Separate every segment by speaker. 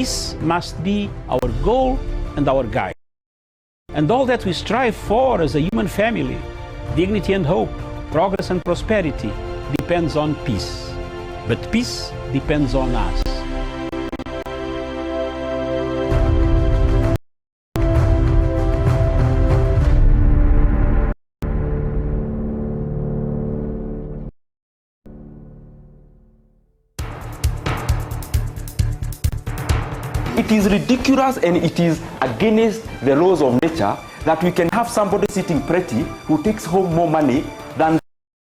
Speaker 1: peace must be our goal and our guide. And all that we strive for as a human family, dignity and hope, progress and prosperity, depends on peace. But peace depends on us.
Speaker 2: It is ridiculous and it is against the laws of nature that we can have somebody sitting pretty who takes home more money than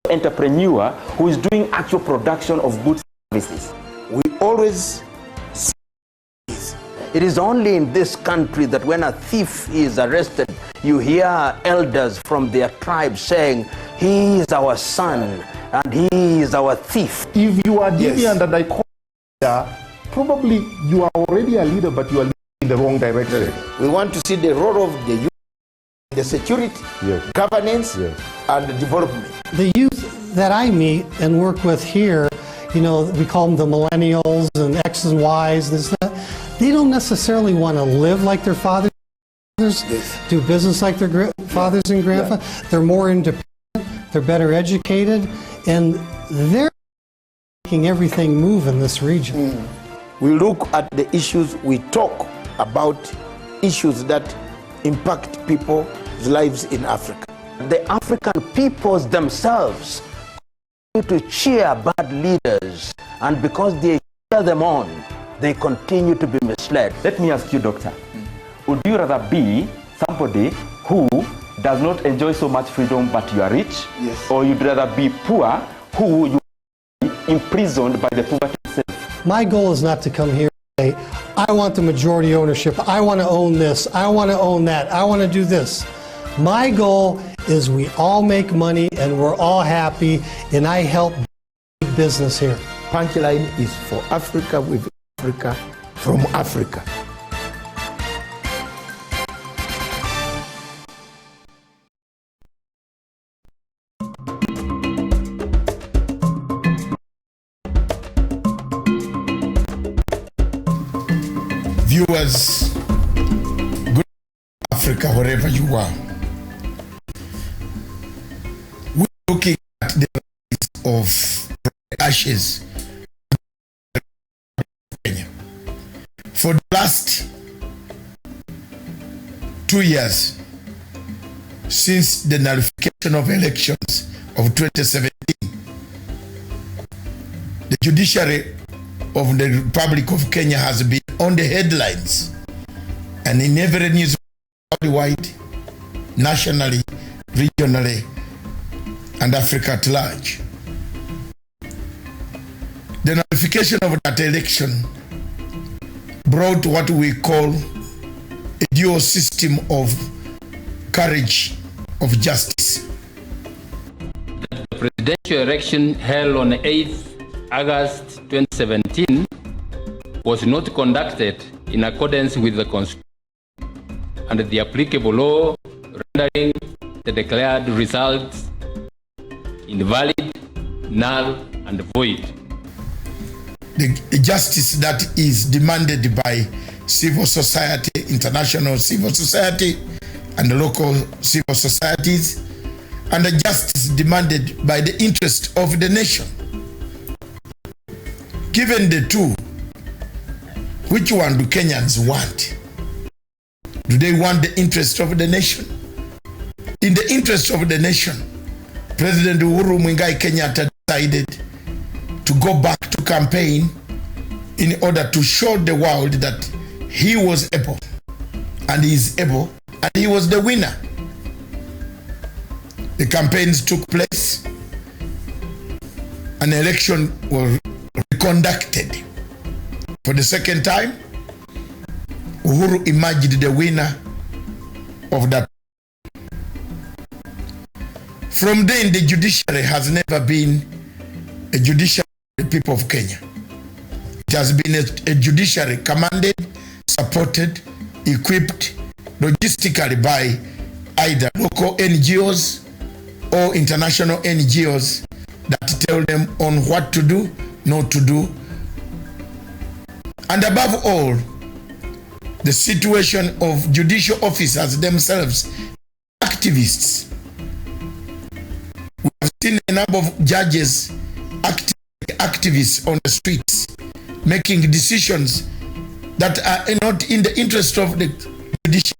Speaker 2: the entrepreneur who is doing actual production of goods and services.
Speaker 3: We always see this. It is only in this country that when a thief is arrested, you hear elders from their tribe saying, he is our son and he is our thief.
Speaker 4: If you are deviant and I call probably you are already a leader, but you are in the wrong direction.
Speaker 3: We want to see the role of the youth, the security, governance, and development.
Speaker 5: The youth that I meet and work with here, you know, we call them the millennials and X's and Y's, this, that. They don't necessarily want to live like their fathers, do business like their fathers and grandfathers. They're more independent, they're better educated, and they're making everything move in this region.
Speaker 3: We look at the issues, we talk about issues that impact people's lives in Africa. The African peoples themselves continue to cheer bad leaders, and because they cheer them on, they continue to be misled.
Speaker 2: Let me ask you, Doctor, would you rather be somebody who does not enjoy so much freedom but you are rich?
Speaker 3: Yes.
Speaker 2: Or you'd rather be poor who you are imprisoned by the poverty itself?
Speaker 5: My goal is not to come here and say, I want the majority ownership, I want to own this, I want to own that, I want to do this. My goal is we all make money and we're all happy, and I help business here.
Speaker 4: Punchline is for Africa, with Africa, from Africa.
Speaker 6: Viewers, good Africa, wherever you are. We're looking at the rise of ashes in Kenya. For the last 2 years, since the nullification of elections of 2017, the Judiciary of the Republic of Kenya has been on the headlines and in every news worldwide, nationally, regionally, and Africa at large. The nullification of that election brought what we call a dual system of courage of justice.
Speaker 7: The presidential election held on 8th August 2017 was not conducted in accordance with the Constitution and the applicable law, rendering the declared results invalid, null, and void.
Speaker 6: The justice that is demanded by civil society, international civil society, and local civil societies, and the justice demanded by the interest of the nation. Given the two, which one do Kenyans want? Do they want the interest of the nation? In the interest of the nation, President Uhuru Kenyatta decided to go back to campaign in order to show the world that he was able, and he is able, and he was the winner. The campaigns took place, an election was conducted. For the second time, Uhuru emerged the winner of that. From then, the judiciary has never been a judiciary of the people of Kenya. It has been a judiciary commanded, supported, equipped logistically by either local NGOs or international NGOs that tell them on what to do, not to do. And above all, the situation of judicial officers themselves, activists. We have seen a number of judges, activists on the streets, making decisions that are not in the interest of the judiciary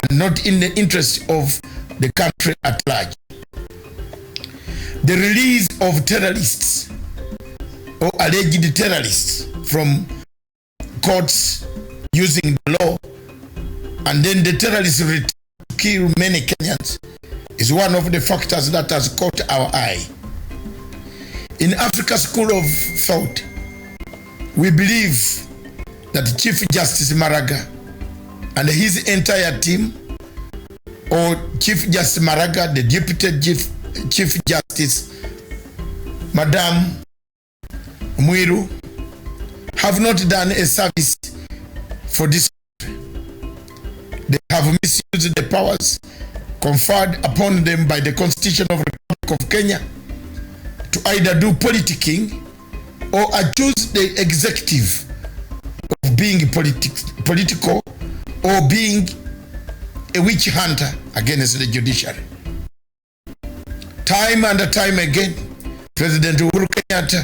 Speaker 6: and not in the interest of the country at large. The release of terrorists or alleged terrorists from courts using the law, and then the terrorists return to kill many Kenyans, is one of the factors that has caught our eye. In Africa School of Thought, we believe that Chief Justice Maraga and his entire team, or Chief Justice Maraga, the Deputy Chief Justice, Madam Uhuru, have not done a service for this country. They have misused the powers conferred upon them by the Constitution of the Republic of Kenya to either do politicking or accuse the executive of being political or being a witch hunter against the judiciary. Time and time again, President Uhuru Kenyatta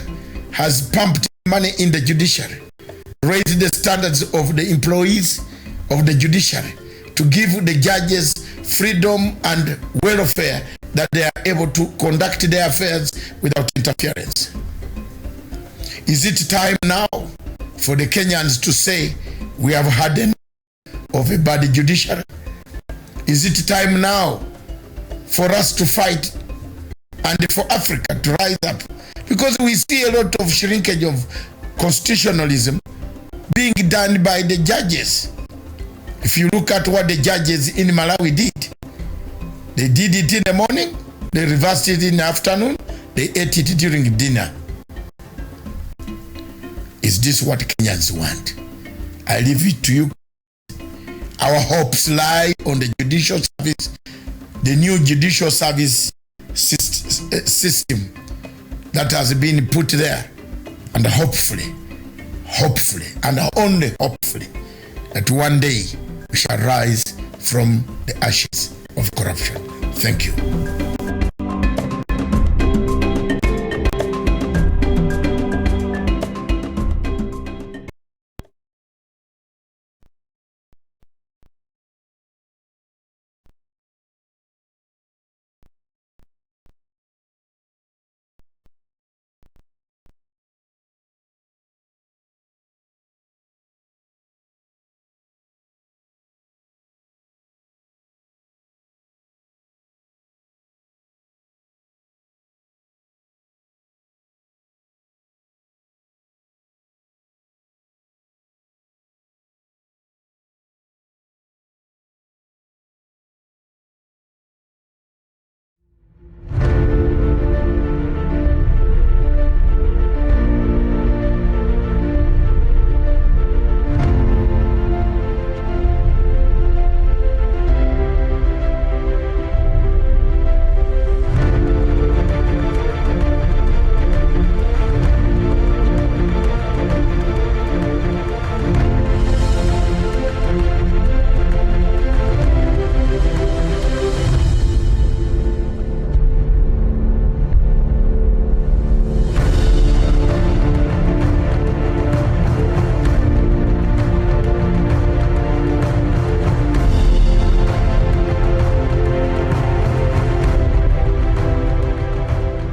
Speaker 6: has pumped money in the judiciary, raised the standards of the employees of the judiciary, to give the judges freedom and welfare that they are able to conduct their affairs without interference. Is it time now for the Kenyans to say we have had enough of a bad judiciary? Is it time now for us to fight and for Africa to rise up? Because we see a lot of shrinkage of constitutionalism being done by the judges. If you look at what the judges in Malawi did, they did it in the morning, they reversed it in the afternoon, they ate it during dinner. Is this what Kenyans want? I leave it to you. Our hopes lie on the judicial service, the new judicial service system that has been put there, and hopefully, and only hopefully, that one day we shall rise from the ashes of corruption. Thank you.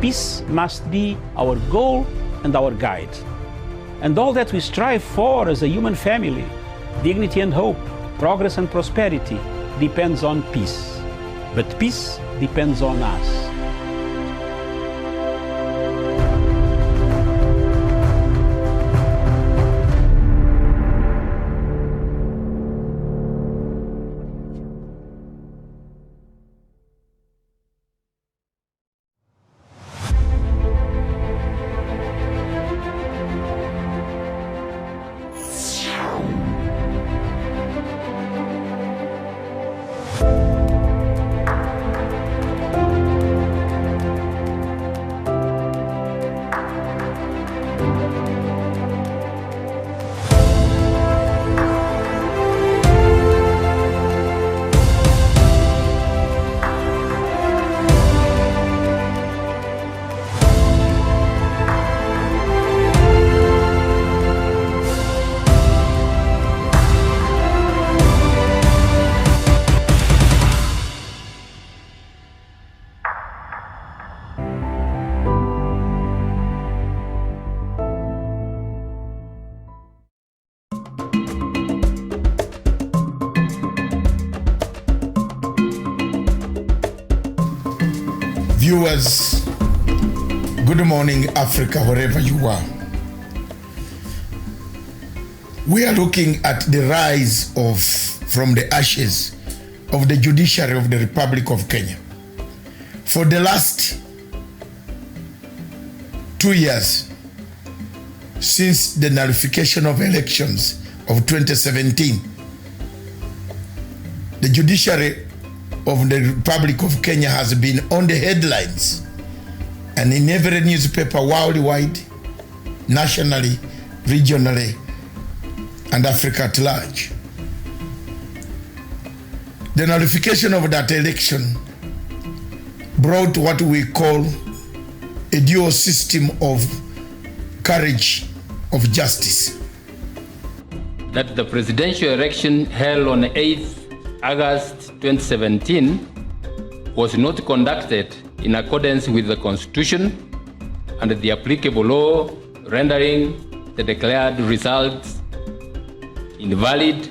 Speaker 1: Peace must be our goal and our guide. And all that we strive for as a human family, dignity and hope, progress and prosperity, depends on peace. But peace depends on us.
Speaker 6: Viewers, good morning, Africa, wherever you are. We are looking at the rise from the ashes of the Judiciary of the Republic of Kenya. For the last 2 years, since the nullification of elections of 2017, the Judiciary of the Republic of Kenya has been on the headlines and in every newspaper worldwide, nationally, regionally, and Africa at large. The nullification of that election brought what we call a dual system of courage of justice.
Speaker 7: That the presidential election held on 8th August 2017 was not conducted in accordance with the Constitution and the applicable law, rendering the declared results invalid,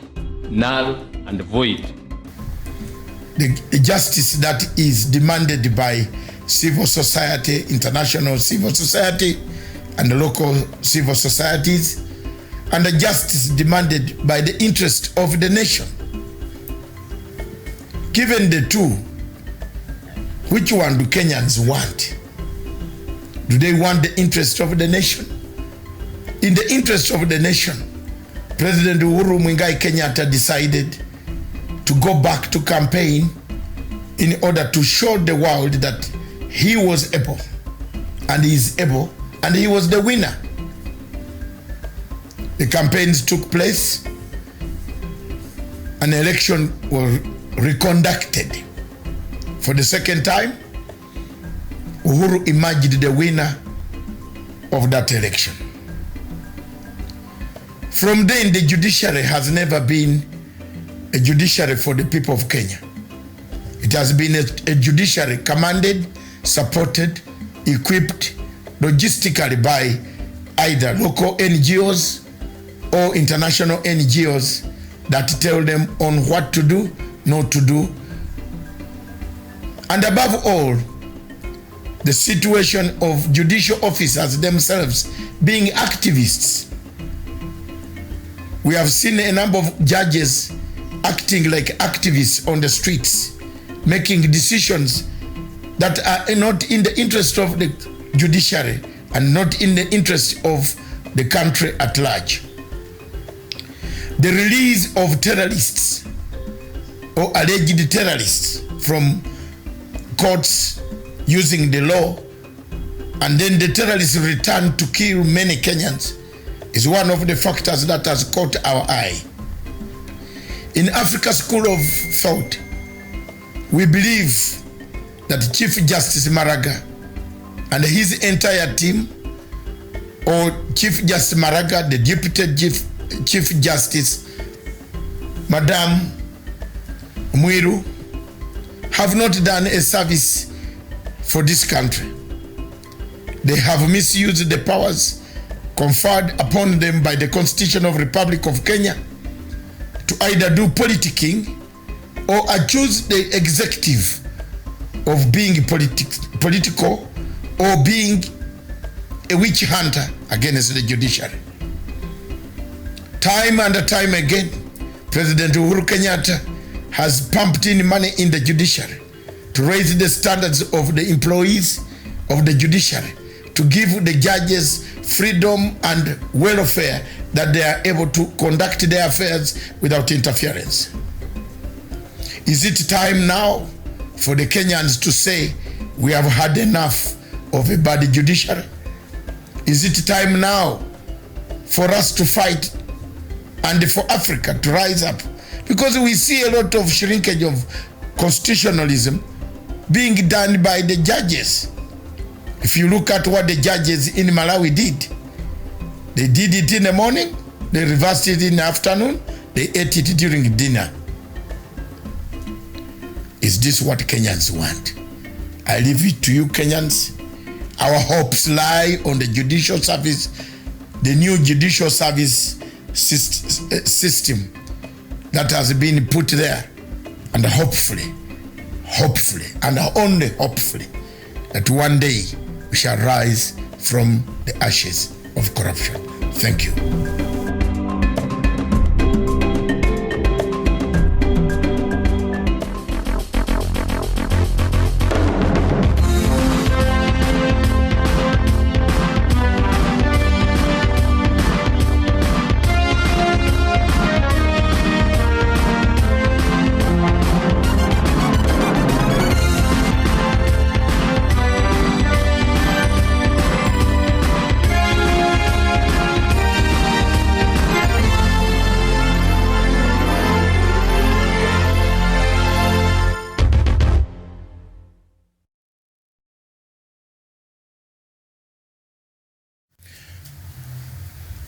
Speaker 7: null, and void.
Speaker 6: The justice that is demanded by civil society, international civil society, and the local civil societies, and the justice demanded by the interest of the nation. Given the two, which one do Kenyans want? Do they want the interest of the nation? In the interest of the nation, President Uhuru Kenyatta decided to go back to campaign in order to show the world that he was able, and he is able, and he was the winner. The campaigns took place, an election was reconducted. For the second time, Uhuru emerged the winner of that election. From then, the judiciary has never been a judiciary for the people of Kenya. It has been a judiciary commanded, supported, equipped logistically by either local NGOs or international NGOs that tell them on what to do, not to do. And above all, the situation of judicial officers themselves being activists. We have seen a number of judges acting like activists on the streets, making decisions that are not in the interest of the judiciary and not in the interest of the country at large. The release of terrorists or alleged terrorists from courts using the law, and then the terrorists return to kill many Kenyans, is one of the factors that has caught our eye. In Africa's school of thought, we believe that Chief Justice Maraga and his entire team, or Chief Justice Maraga, the Deputy Chief Justice, Madam Uhuru, have not done a service for this country. They have misused the powers conferred upon them by the Constitution of the Republic of Kenya to either do politicking or accuse the executive of being political or being a witch hunter against the judiciary. Time and time again, President Uhuru Kenyatta has pumped in money in the judiciary to raise the standards of the employees of the judiciary, to give the judges freedom and welfare that they are able to conduct their affairs without interference. Is it time now for the Kenyans to say we have had enough of a bad judiciary? Is it time now for us to fight and for Africa to rise up? Because we see a lot of shrinkage of constitutionalism being done by the judges. If you look at what the judges in Malawi did, they did it in the morning, they reversed it in the afternoon, they ate it during dinner. Is this what Kenyans want? I leave it to you, Kenyans. Our hopes lie on the judicial service, the new judicial service system that has been put there. And hopefully, and only hopefully, that one day we shall rise from the ashes of corruption. Thank you.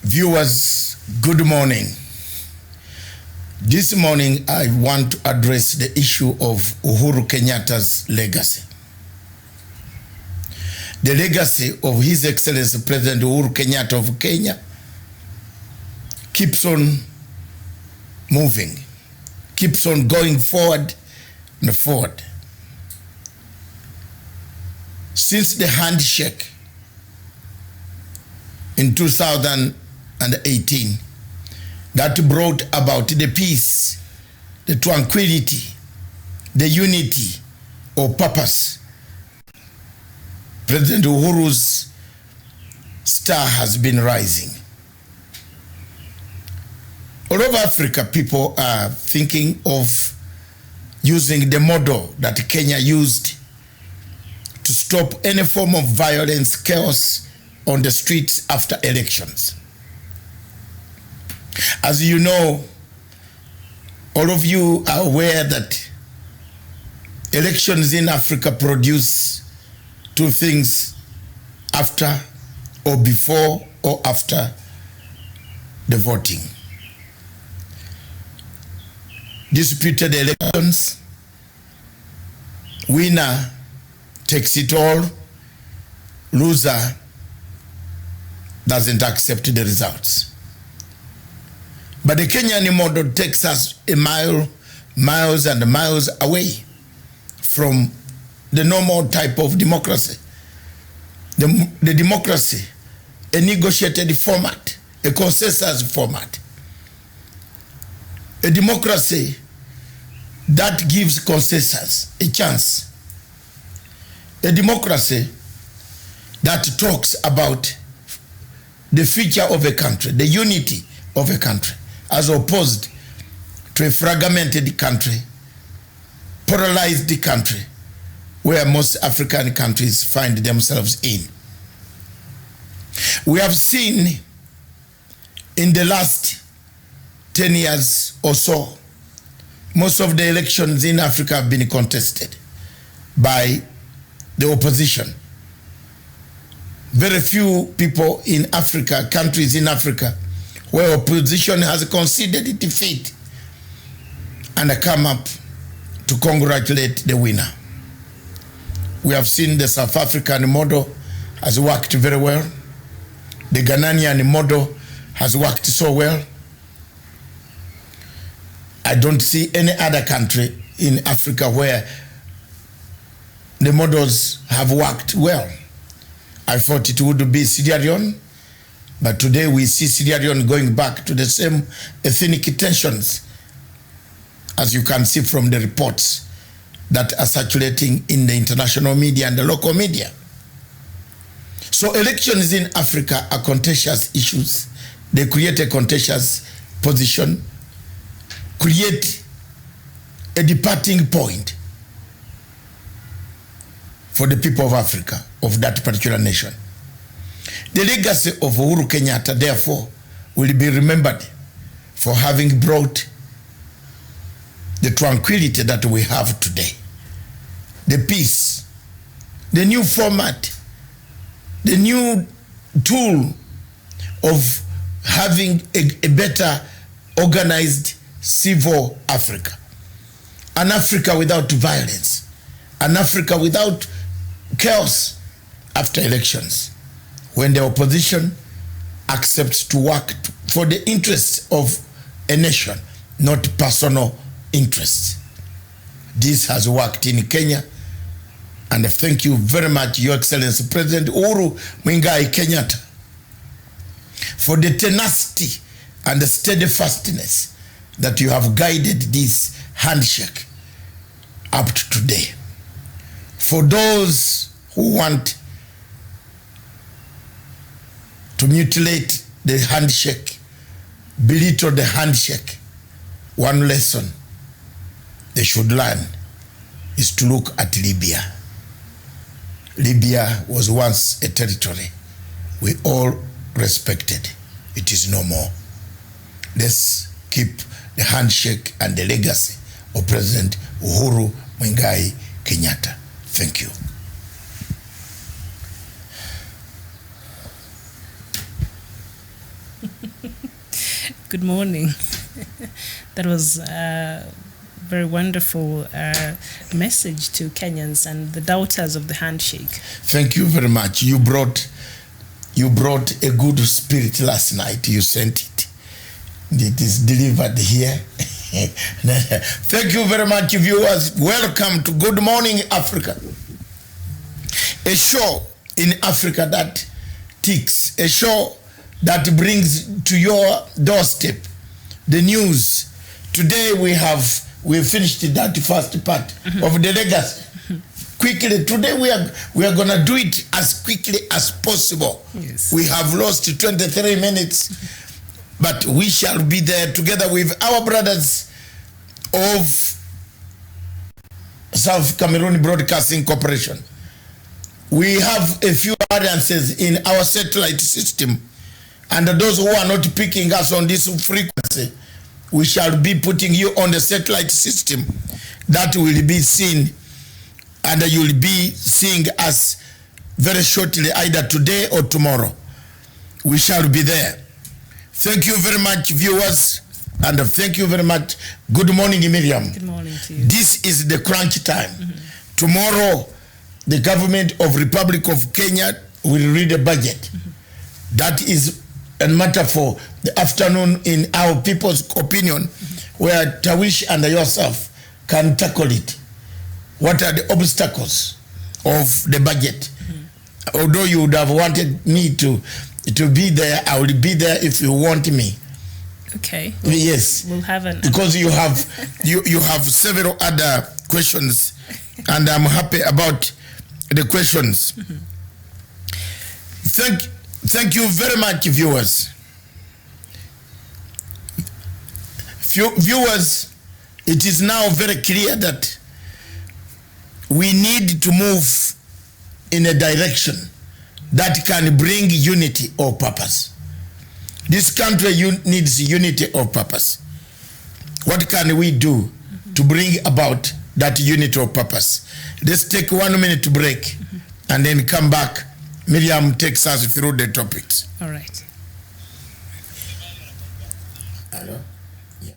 Speaker 6: Viewers, good morning. This morning I want to address the issue of Uhuru Kenyatta's legacy. The legacy of His Excellency President Uhuru Kenyatta of Kenya keeps on moving, keeps on going forward and forward. Since the handshake in 2018 that brought about the peace, the tranquility, the unity of purpose, President Uhuru's star has been rising. All over Africa, people are thinking of using the model that Kenya used to stop any form of violence, chaos on the streets after elections. As you know, all of you are aware that elections in Africa produce two things: after or before or after the voting. Disputed elections, winner takes it all, loser doesn't accept the results. But the Kenyan model takes us miles and miles away from the normal type of democracy. The democracy, a negotiated format, a consensus format. A democracy that gives consensus a chance. A democracy that talks about the future of a country, the unity of a country, as opposed to a fragmented country, polarized country, where most African countries find themselves in. We have seen in the last 10 years or so, most of the elections in Africa have been contested by the opposition. Very few people in Africa, countries in Africa, where opposition has conceded defeat and come up to congratulate the winner. We have seen the South African model has worked very well. The Ghanaian model has worked so well. I don't see any other country in Africa where the models have worked well. I thought it would be Sierra Leone, but today we see Sierra Leone going back to the same ethnic tensions, as you can see from the reports that are circulating in the international media and the local media. So elections in Africa are contentious issues. They create a contentious position, create a departing point for the people of Africa, of that particular nation. The legacy of Uhuru Kenyatta, therefore, will be remembered for having brought the tranquility that we have today, the peace, the new format, the new tool of having a better organized civil Africa, an Africa without violence, an Africa without chaos after elections, when the opposition accepts to work for the interests of a nation, not personal interests. This has worked in Kenya. And thank you very much, Your Excellency President Uhuru Muigai Kenyatta, for the tenacity and the steadfastness that you have guided this handshake up to today. For those who want to mutilate the handshake, belittle the handshake, one lesson they should learn is to look at Libya. Libya was once a territory we all respected. It is no more. Let's keep the handshake and the legacy of President Uhuru Muigai Kenyatta. Thank you.
Speaker 8: Good morning. That was very wonderful message to Kenyans and the doubters of the handshake.
Speaker 6: Thank you very much. You brought a good spirit last night. You sent it. It is delivered here. Thank you very much, viewers. Welcome to Good Morning Africa, a show in Africa that ticks, a show that brings to your doorstep the news. Today we finished that first part of the legacy. Quickly, today we are gonna do it as quickly as possible.
Speaker 8: Yes.
Speaker 6: We have lost 23 minutes, but we shall be there together with our brothers of South Cameroon Broadcasting Corporation. We have a few variances in our satellite system, and those who are not picking us on this frequency, we shall be putting you on the satellite system that will be seen, and you will be seeing us very shortly, either today or tomorrow. We shall be there. Thank you very much, viewers, and thank you very much. Good morning, Miriam.
Speaker 8: Good morning to you.
Speaker 6: This is the crunch time. Tomorrow, the government of Republic of Kenya will read a budget. That is a matter for the afternoon, in our people's opinion, where Tawish and yourself can tackle it. What are the obstacles of the budget? Although you would have wanted me to be there, I will be there if you want me.
Speaker 8: Okay.
Speaker 6: Yes.
Speaker 8: We'll have an...
Speaker 6: Because you have several other questions, and I'm happy about the questions. Thank you very much, viewers. Viewers, it is now very clear that we need to move in a direction that can bring unity of purpose. This country needs unity of purpose. What can we do to bring about that unity of purpose? Let's take 1 minute to break and then come back. Miriam takes us through the topics.
Speaker 8: All right.
Speaker 6: Hello? Yeah.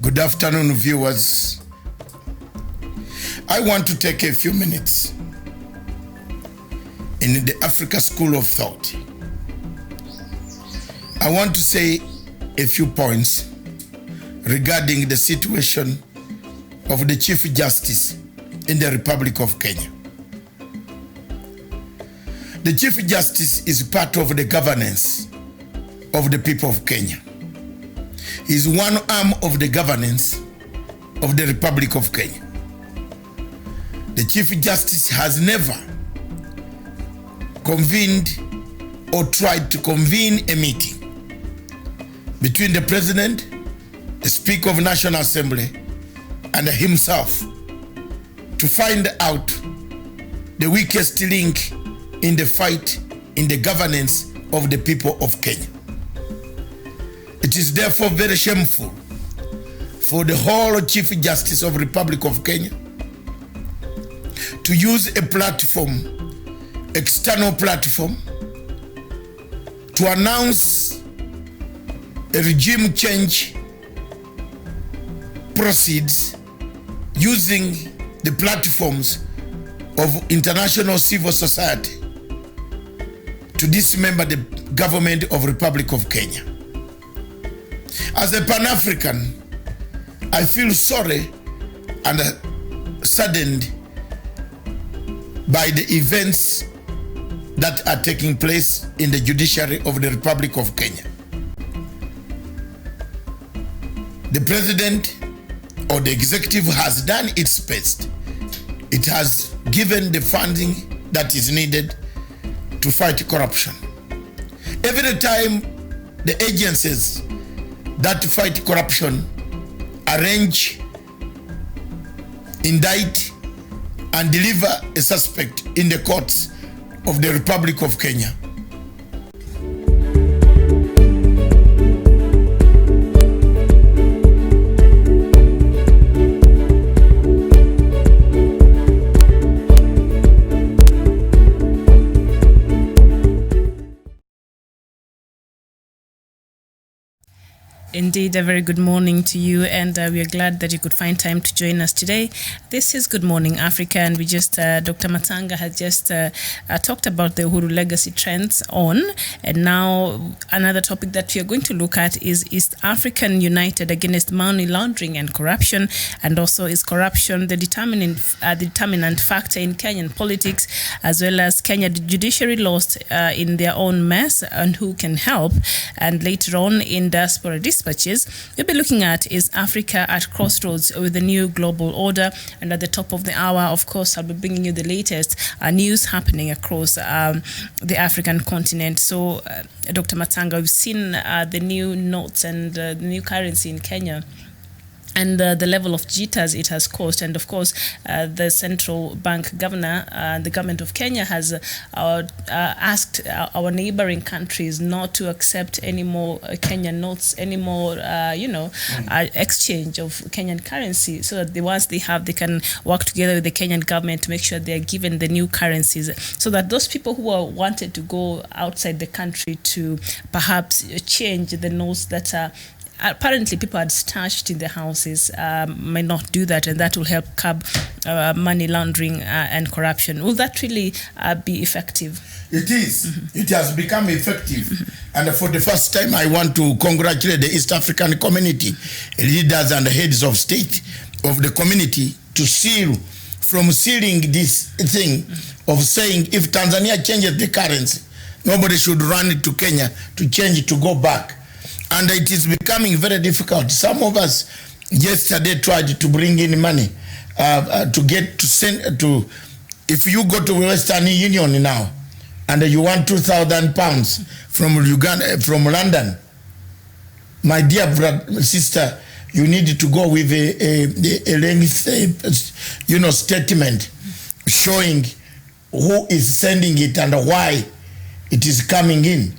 Speaker 6: Good afternoon, viewers. I want to take a few minutes in the Africa School of Thought. I want to say a few points regarding the situation of the Chief Justice in the Republic of Kenya. The Chief Justice is part of the governance of the people of Kenya. He is one arm of the governance of the Republic of Kenya. The Chief Justice has never convened or tried to convene a meeting between the President, the Speaker of National Assembly, and himself to find out the weakest link in the fight in the governance of the people of Kenya. It is therefore very shameful for the whole Chief Justice of the Republic of Kenya to use a platform, external platform, to announce a regime change proceeds using the platforms of international civil society to dismember the government of Republic of Kenya. As a Pan-African, I feel sorry and saddened by the events that are taking place in the judiciary of the Republic of Kenya. The president or the executive has done its best. It has given the funding that is needed to fight corruption. Every time the agencies that fight corruption arrange, indict, and deliver a suspect in the courts of the Republic of Kenya,
Speaker 8: Indeed, a very good morning to you, and we are glad that you could find time to join us today. This is Good Morning Africa, and we just, Dr. Matanga has just talked about the Uhuru legacy trends on, and now another topic that we are going to look at is East African United Against Money Laundering and Corruption, and also is corruption the determinant factor in Kenyan politics, as well as Kenya Judiciary lost in their own mess, and who can help. And later on in Diaspora Dispatches, we'll be looking at is Africa at crossroads with the new global order. And at the top of the hour, of course, I'll be bringing you the latest news happening across the African continent. So, Dr. Matanga, we've seen the new notes and the new currency in Kenya, and the level of jitters it has caused. And of course, the central bank governor, the government of Kenya has asked our neighboring countries not to accept any more Kenyan notes, any more, exchange of Kenyan currency, so that once they can work together with the Kenyan government to make sure they are given the new currencies, so that those people who are wanted to go outside the country to perhaps change the notes that are apparently people had stashed in their houses may not do that, and that will help curb money laundering and corruption. Will that really be effective?
Speaker 6: It is. Mm-hmm. It has become effective. Mm-hmm. And for the first time, I want to congratulate the East African community, leaders and heads of state of the community, to sealing this thing of saying if Tanzania changes the currency, nobody should run it to Kenya to change it to go back. And it is becoming very difficult. Some of us yesterday tried to bring in money if you go to Western Union now and you want 2,000 pounds from London, my dear sister, you need to go with a lengthy, statement showing who is sending it and why it is coming in.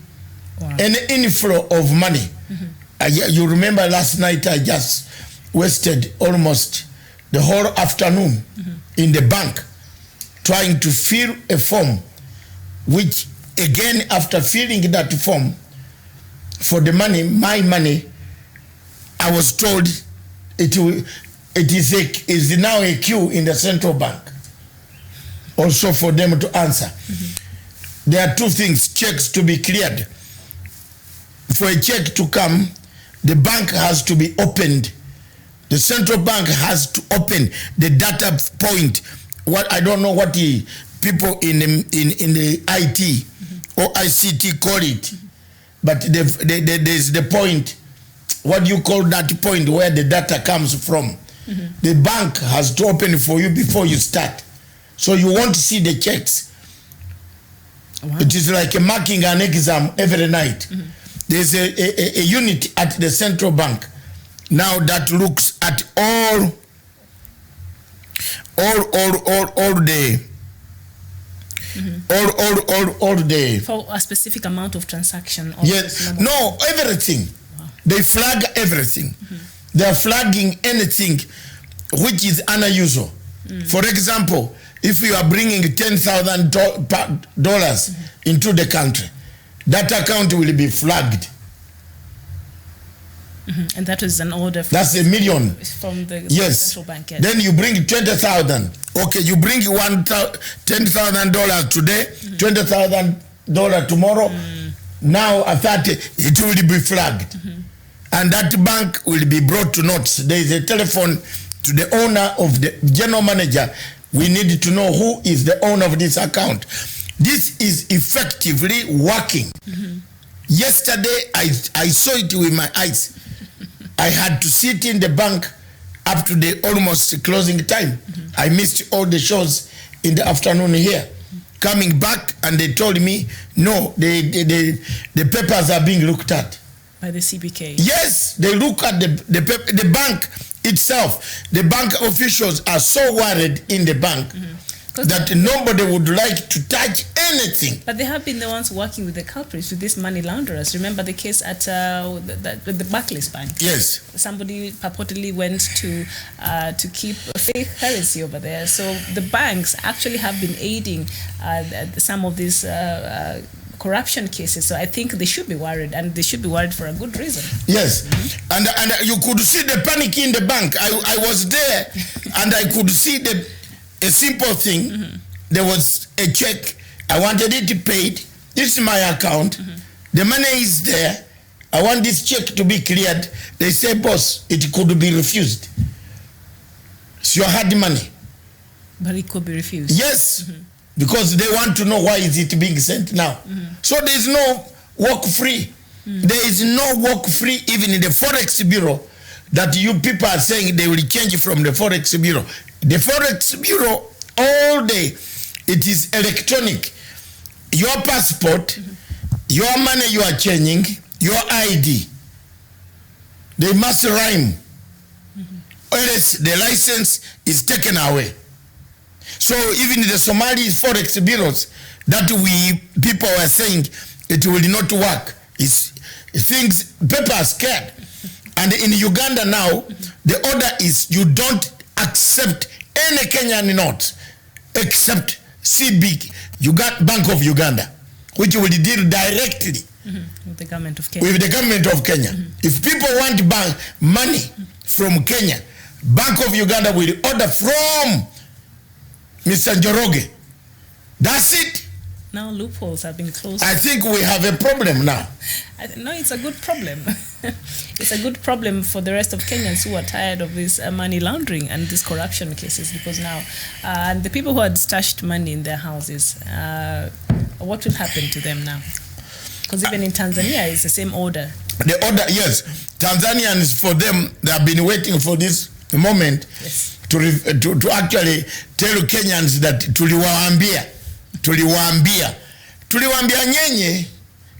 Speaker 6: Wow. An inflow of money. Mm-hmm. You remember last night I just wasted almost the whole afternoon in the bank trying to fill a form, which again, after filling that form for the money, my money, I was told it is now a queue in the central bank also for them to answer. Mm-hmm. There are two things: checks to be cleared. For a check to come, the bank has to be opened. The central bank has to open the data point. I don't know what the people in the IT or ICT call it, but there's the point. What do you call that point where the data comes from? Mm-hmm. The bank has to open for you before you start. So you want to see the checks. Wow. It is like marking an exam every night. Mm-hmm. There's a unit at the central bank now that looks at all the all the
Speaker 8: for a specific amount of transaction.
Speaker 6: Yes, no, everything. Wow. They flag everything. Mm-hmm. They are flagging anything which is unusual. For example, if you are bringing $10,000 into the country, that account will be flagged.
Speaker 8: And that is an order.
Speaker 6: That's $1 million
Speaker 8: from the central bank. Yes.
Speaker 6: Then you bring 20,000. Okay, you bring $10,000 today, 20,000 tomorrow. Now at 30, it will be flagged. And that bank will be brought to notice. There is a telephone to the owner of the general manager. We need to know who is the owner of this account. This is effectively working. Yesterday, I saw it with my eyes. I had to sit in the bank up to the almost closing time. I missed all the shows in the afternoon here. Coming back, and they told me, no, the papers are being looked at.
Speaker 8: By the CBK?
Speaker 6: Yes, they look at the bank itself. The bank officials are so worried in the bank that nobody would like to touch anything.
Speaker 8: But they have been the ones working with the culprits, with these money launderers. Remember the case at the Barclays Bank?
Speaker 6: Yes.
Speaker 8: Somebody purportedly went to keep fake currency over there. So the banks actually have been aiding some of these corruption cases. So I think they should be worried, and they should be worried for a good reason.
Speaker 6: Yes. And you could see the panic in the bank. I was there, and I could see a simple thing. There was a check. I wanted it paid. This is my account. The money is there. I want this check to be cleared. They say, boss, it could be refused. It's your hard money.
Speaker 8: But it could be refused.
Speaker 6: Yes. Because they want to know why is it being sent now. So there is no work free. There is no work free even in the Forex Bureau that you people are saying they will change from the Forex Bureau. The Forex Bureau, all day, it is electronic. Your passport, your money you are changing, your ID, they must rhyme. Or else the license is taken away. So even the Somali Forex Bureaus that people were saying it will not work. People are scared. And in Uganda now, the order is you don't accept any Kenyan notes except CB, Bank of Uganda, which will deal directly
Speaker 8: with the government of Kenya. If people want money from Kenya, Bank of Uganda will order from Mr. Njoroge. That's it. Now loopholes have been closed.
Speaker 6: I think we have a problem now.
Speaker 8: No, it's a good problem. It's a good problem for the rest of Kenyans who are tired of this money laundering and these corruption cases, because now the people who had stashed money in their houses, what will happen to them now? Because even in Tanzania, it's the same order.
Speaker 6: The order, yes. Tanzanians, for them, they have been waiting for this moment.
Speaker 8: Yes.
Speaker 6: To actually tell Kenyans that tuliwaambia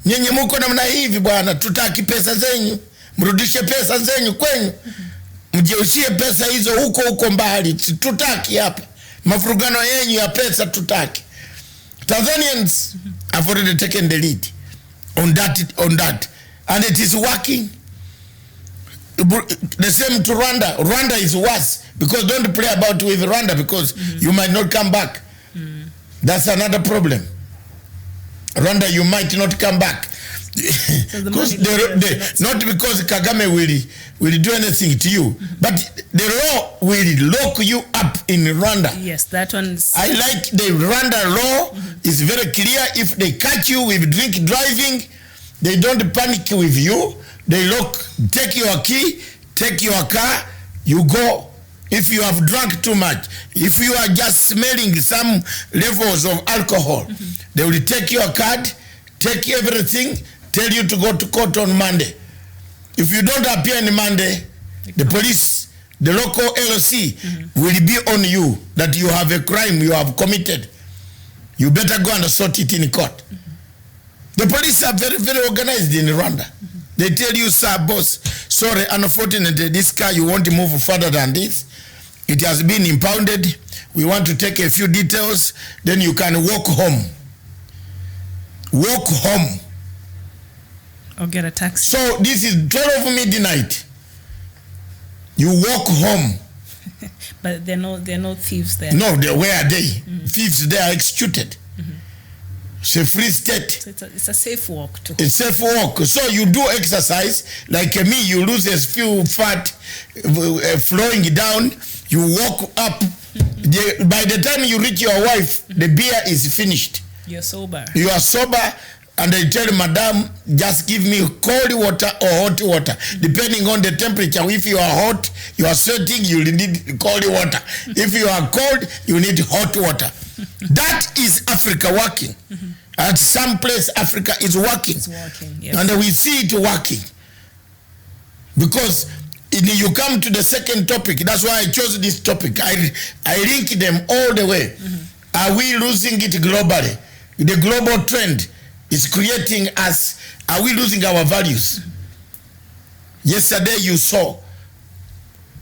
Speaker 6: nyenye muko namna hivi bwana, tutaki pesa zenyu, mrudishe pesa zenyu kwenyu, mjeushie pesa hizo huko mbali, tutaki hapa mafurugano yenyu ya pesa, tutaki. Tanzanians have already taken the lead on that, and it is working. The same to Rwanda. Rwanda is worse, because don't play about with Rwanda, because you might not come back. That's another problem. Rwanda, you might not come back. So not because Kagame will do anything to you, but the law will lock you up in Rwanda.
Speaker 8: Yes, that one's...
Speaker 6: I like the Rwanda law. Is very clear. If they catch you with drink driving, they don't panic with you. They take your key, take your car, you go. If you have drunk too much, if you are just smelling some levels of alcohol, they will take your card, take everything, tell you to go to court on Monday. If you don't appear on Monday, the police, the local LOC will be on you that you have a crime you have committed. You better go and sort it in court. The police are very, very organized in Rwanda. They tell you, sir, boss, sorry, unfortunately, this car, you won't move further than this. It has been impounded. We want to take a few details. Then you can walk home. Walk home.
Speaker 8: Or get a taxi.
Speaker 6: So this is 12 midnight. You walk home.
Speaker 8: But there are no thieves there.
Speaker 6: No, where are they? Thieves, they are executed. It's a free state.
Speaker 8: So it's a safe walk too.
Speaker 6: It's a safe walk. So you do exercise, like me, you lose a few fat flowing down, you walk up. By the time you reach your wife, the beer is finished.
Speaker 8: You're sober.
Speaker 6: You are sober, and I tell madam, just give me cold water or hot water, depending on the temperature. If you are hot, you are sweating, you need cold water. If you are cold, you need hot water. That is Africa working. At some place, Africa is working.
Speaker 8: It's working, yes.
Speaker 6: And we see it working. Because you come to the second topic. That's why I chose this topic. I link them all the way. Are we losing it globally? The global trend is creating us. Are we losing our values? Yesterday you saw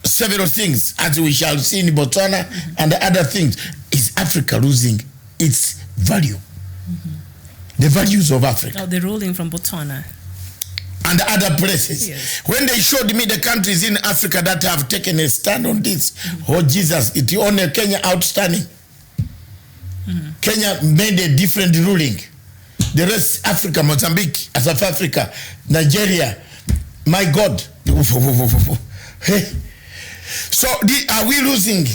Speaker 6: several things, as we shall see in Botswana and other things. Is Africa losing its value? The values of Africa.
Speaker 8: Oh, the ruling from Botswana.
Speaker 6: And other places.
Speaker 8: Yes.
Speaker 6: When they showed me the countries in Africa that have taken a stand on this, oh Jesus, it only Kenya outstanding. Kenya made a different ruling. The rest, Africa, Mozambique, South Africa, Nigeria, my God. Hey. So are we losing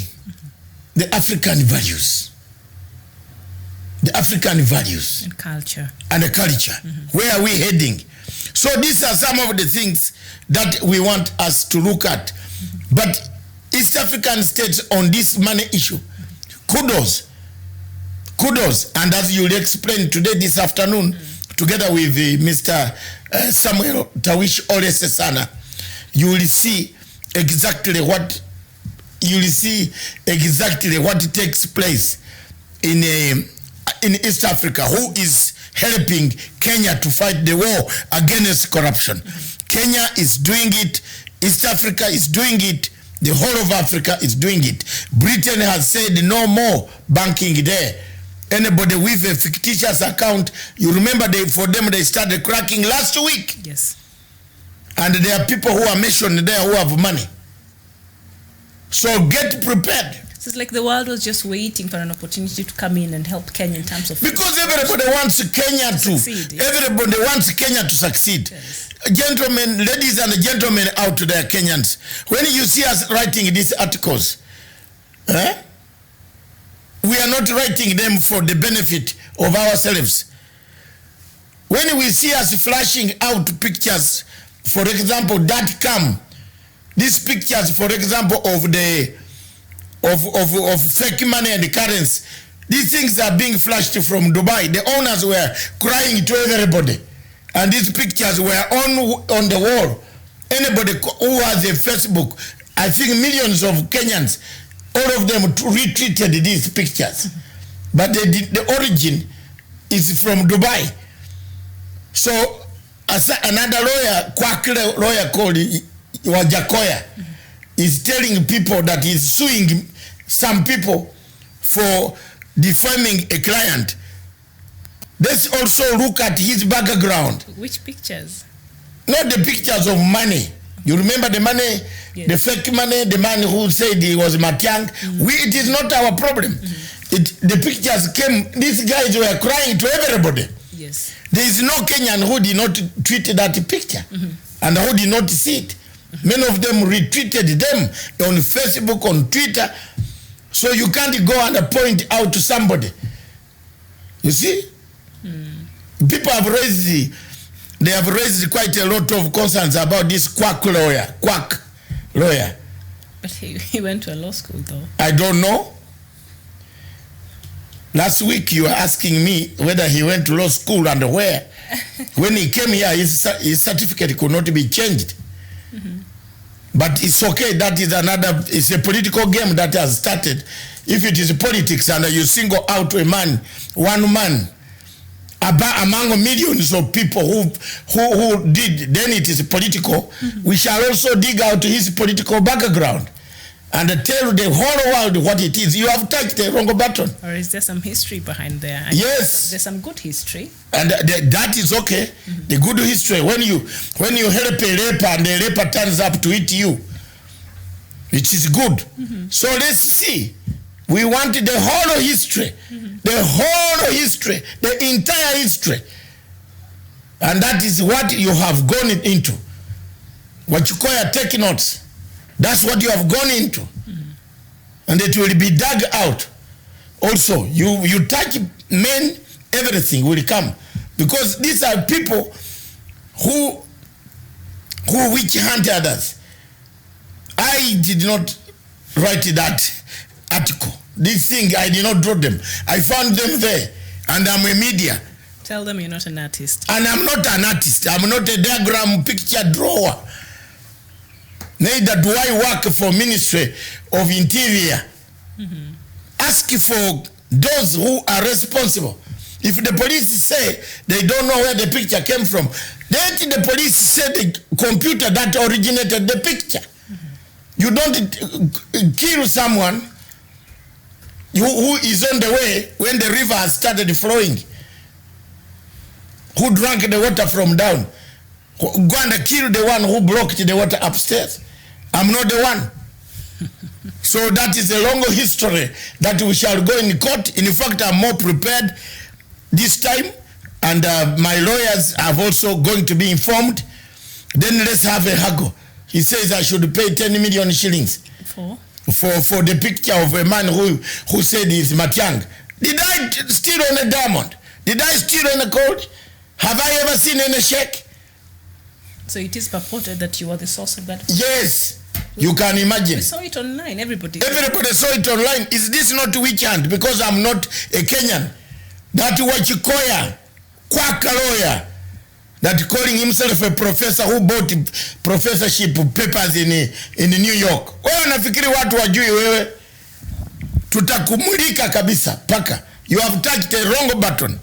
Speaker 6: the African values? The African values.
Speaker 8: And culture.
Speaker 6: And the culture. Where are we heading? So these are some of the things that we want us to look at. But East African states on this money issue, kudos. Kudos. And as you'll explain today, this afternoon, together with Mr. Samuel Tawish Ole Sesana, you will see exactly what takes place in East Africa, who is helping Kenya to fight the war against corruption. Kenya is doing it, East Africa is doing it, the whole of Africa is doing it. Britain has said no more banking there. Anybody with a fictitious account, you remember for them they started cracking last week.
Speaker 8: Yes.
Speaker 6: And there are people who are mentioned there who have money. So get prepared.
Speaker 8: So it's like the world was just waiting for an opportunity to come in and help Kenya in terms of...
Speaker 6: Because everybody wants Kenya to
Speaker 8: succeed, yes.
Speaker 6: Everybody wants Kenya to succeed.
Speaker 8: Yes.
Speaker 6: Gentlemen, ladies and gentlemen out there, Kenyans, when you see us writing these articles, we are not writing them for the benefit of ourselves. When we see us flashing out pictures, for example, these pictures, for example, of the of fake money and currency, these things are being flashed from Dubai. The owners were crying to everybody, and these pictures were on the wall. Anybody who has a Facebook, I think millions of Kenyans, all of them retweeted these pictures, but the origin is from Dubai. So another quack lawyer called Wajakoya is telling people that he's suing some people for defaming a client. Let's also look at his background.
Speaker 8: Which pictures?
Speaker 6: Not the pictures of money. You remember the money, yes. The fake money, the man who said he was Matiang. It is not our problem. The pictures came, these guys were crying to everybody.
Speaker 8: Yes.
Speaker 6: There is no Kenyan who did not tweet that picture and who did not see it. Many of them retweeted them on Facebook, on Twitter. So you can't go and point out to somebody. You see? People have raised quite a lot of concerns about this quack lawyer.
Speaker 8: But he went to a law school though.
Speaker 6: I don't know. Last week you were asking me whether he went to law school and where. When he came here, his certificate could not be changed. But it's okay, it's a political game that has started. If it is politics and you single out a man, one man, among millions of people who did, then it is political. We shall also dig out his political background and tell the whole world what it is. You have touched the wrong button.
Speaker 8: Or is there some history behind there?
Speaker 6: Yes.
Speaker 8: There's some good history.
Speaker 6: And that is okay. The good history, when you help a raper and the raper turns up to eat you, it is good. So let's see. We want the whole history, the whole history, the entire history. And that is what you have gone into. What you call take notes. That's what you have gone into. And it will be dug out. Also, you touch men everything will come. Because these are people who witch hunt others. I did not write that article. This thing, I did not draw them. I found them there, and I'm a media.
Speaker 8: Tell them you're not an artist.
Speaker 6: And I'm not an artist. I'm not a diagram picture drawer. Neither do I work for Ministry of Interior. Ask for those who are responsible. If the police say they don't know where the picture came from, let the police say the computer that originated the picture. You don't kill someone who is on the way when the river has started flowing, who drank the water from down. Go and kill the one who blocked the water upstairs. I'm not the one. So that is a long history that we shall go in court. In fact, I'm more prepared this time, and my lawyers are also going to be informed. Then let's have a haggle. He says I should pay 10 million shillings for the picture of a man who said he's Matiang. Did I steal on a diamond? Did I steal on a gold? Have I ever seen any check?
Speaker 8: So it is purported that you are the source of that?
Speaker 6: Yes. You can imagine.
Speaker 8: We saw it online. Everybody
Speaker 6: saw it online. Is this not witch hunt? Because I'm not a Kenyan. That Wachikoya, quack lawyer, that calling himself a professor who bought professorship papers in New York. Wewe nafikiri watu wajui wewe. Tutakumulika kabisa paka. You have touched the wrong button.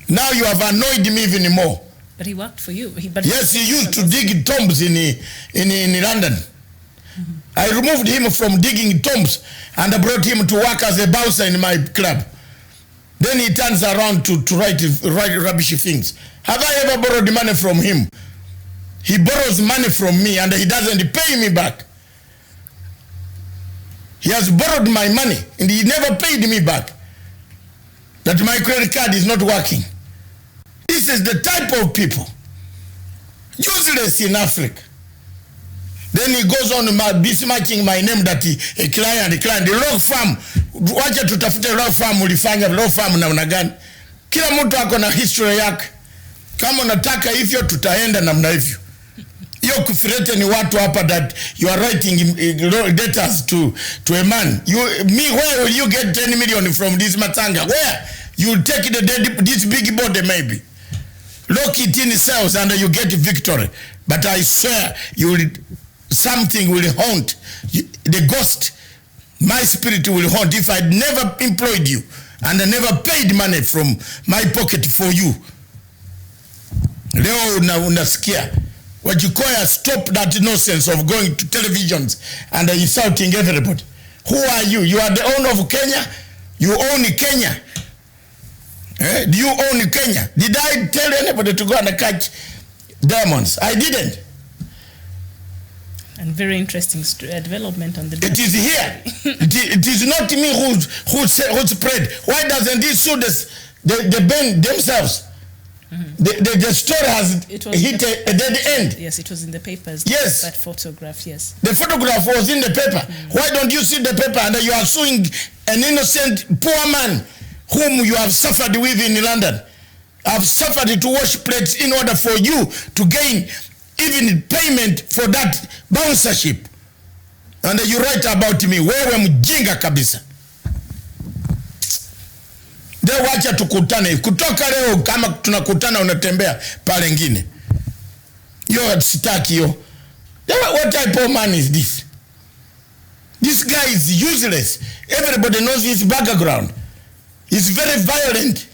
Speaker 6: Now you have annoyed me even more.
Speaker 8: But he worked for you.
Speaker 6: Yes, he used to dig tombs in London. I removed him from digging tombs and I brought him to work as a bouncer in my club. Then he turns around to write rubbish things. Have I ever borrowed money from him? He borrows money from me and he doesn't pay me back. He has borrowed my money and he never paid me back. That my credit card is not working. This is the type of people useless in Africa. Then he goes on besmirching my name that a client. The law firm, wacha tutafute law firm ulifanya law firm namna gani? Kila mtu ako na history yake. Kama unataka hivyo tutaenda namna hivyo. Hiyo kufirete ni watu hapa that you are writing letters to a man. Where will you get 10 million from this Matanga? Where? You take this big body maybe. Lock it in cells and you get victory. But I swear something will haunt the ghost. My spirit will haunt if I never employed you and I never paid money from my pocket for you. Leo unasikia Wajikoya, stop that nonsense of going to televisions and insulting everybody. Who are you? You are the owner of Kenya. You own Kenya. Do you own Kenya? Did I tell anybody to go and catch diamonds? I didn't.
Speaker 8: And very interesting development on the
Speaker 6: It is here. it is not me who spread. Why doesn't this sue the band themselves? The story has hit a dead end.
Speaker 8: Yes, it was in the papers.
Speaker 6: Yes.
Speaker 8: That photograph, yes.
Speaker 6: The photograph was in the paper. Why don't you see the paper and you are suing an innocent poor man whom you have suffered with in London? I've suffered to wash plates in order for you to gain even payment for that bouncership. And you write about me. Wewe mjinga kabisa. De wacha tukutane. Kutoka leo kama tunakutana unatembea pale ngine. Yo sitaki yo. What type of man is this? This guy is useless. Everybody knows his background. He's very violent.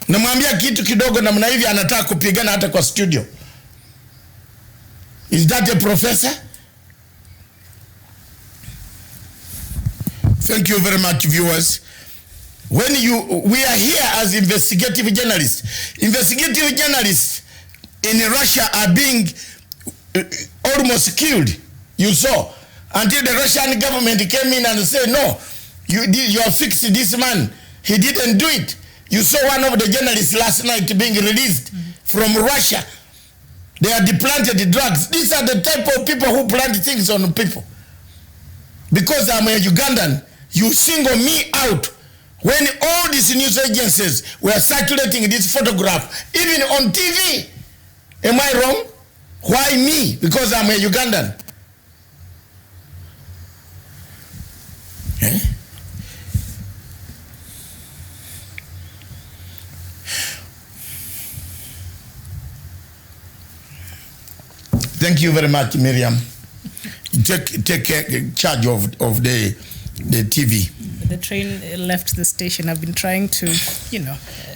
Speaker 6: Namwambia kitu kidogo namna hivi anataka kupigana hata kwa studio. Is that a professor? Thank you very much, viewers. We are here as investigative journalists. Investigative journalists in Russia are being almost killed. You saw. Until the Russian government came in and said, no, you have fixed this man. He didn't do it. You saw one of the journalists last night being released from Russia. They are deplanted drugs. These are the type of people who plant things on people. because I'm a Ugandan, you single me out when all these news agencies were circulating this photograph, even on TV. Am I wrong? Why me? Because I'm a Ugandan. Eh? Thank you very much, Miriam. Take charge of the TV.
Speaker 8: The train left the station. I've been trying to,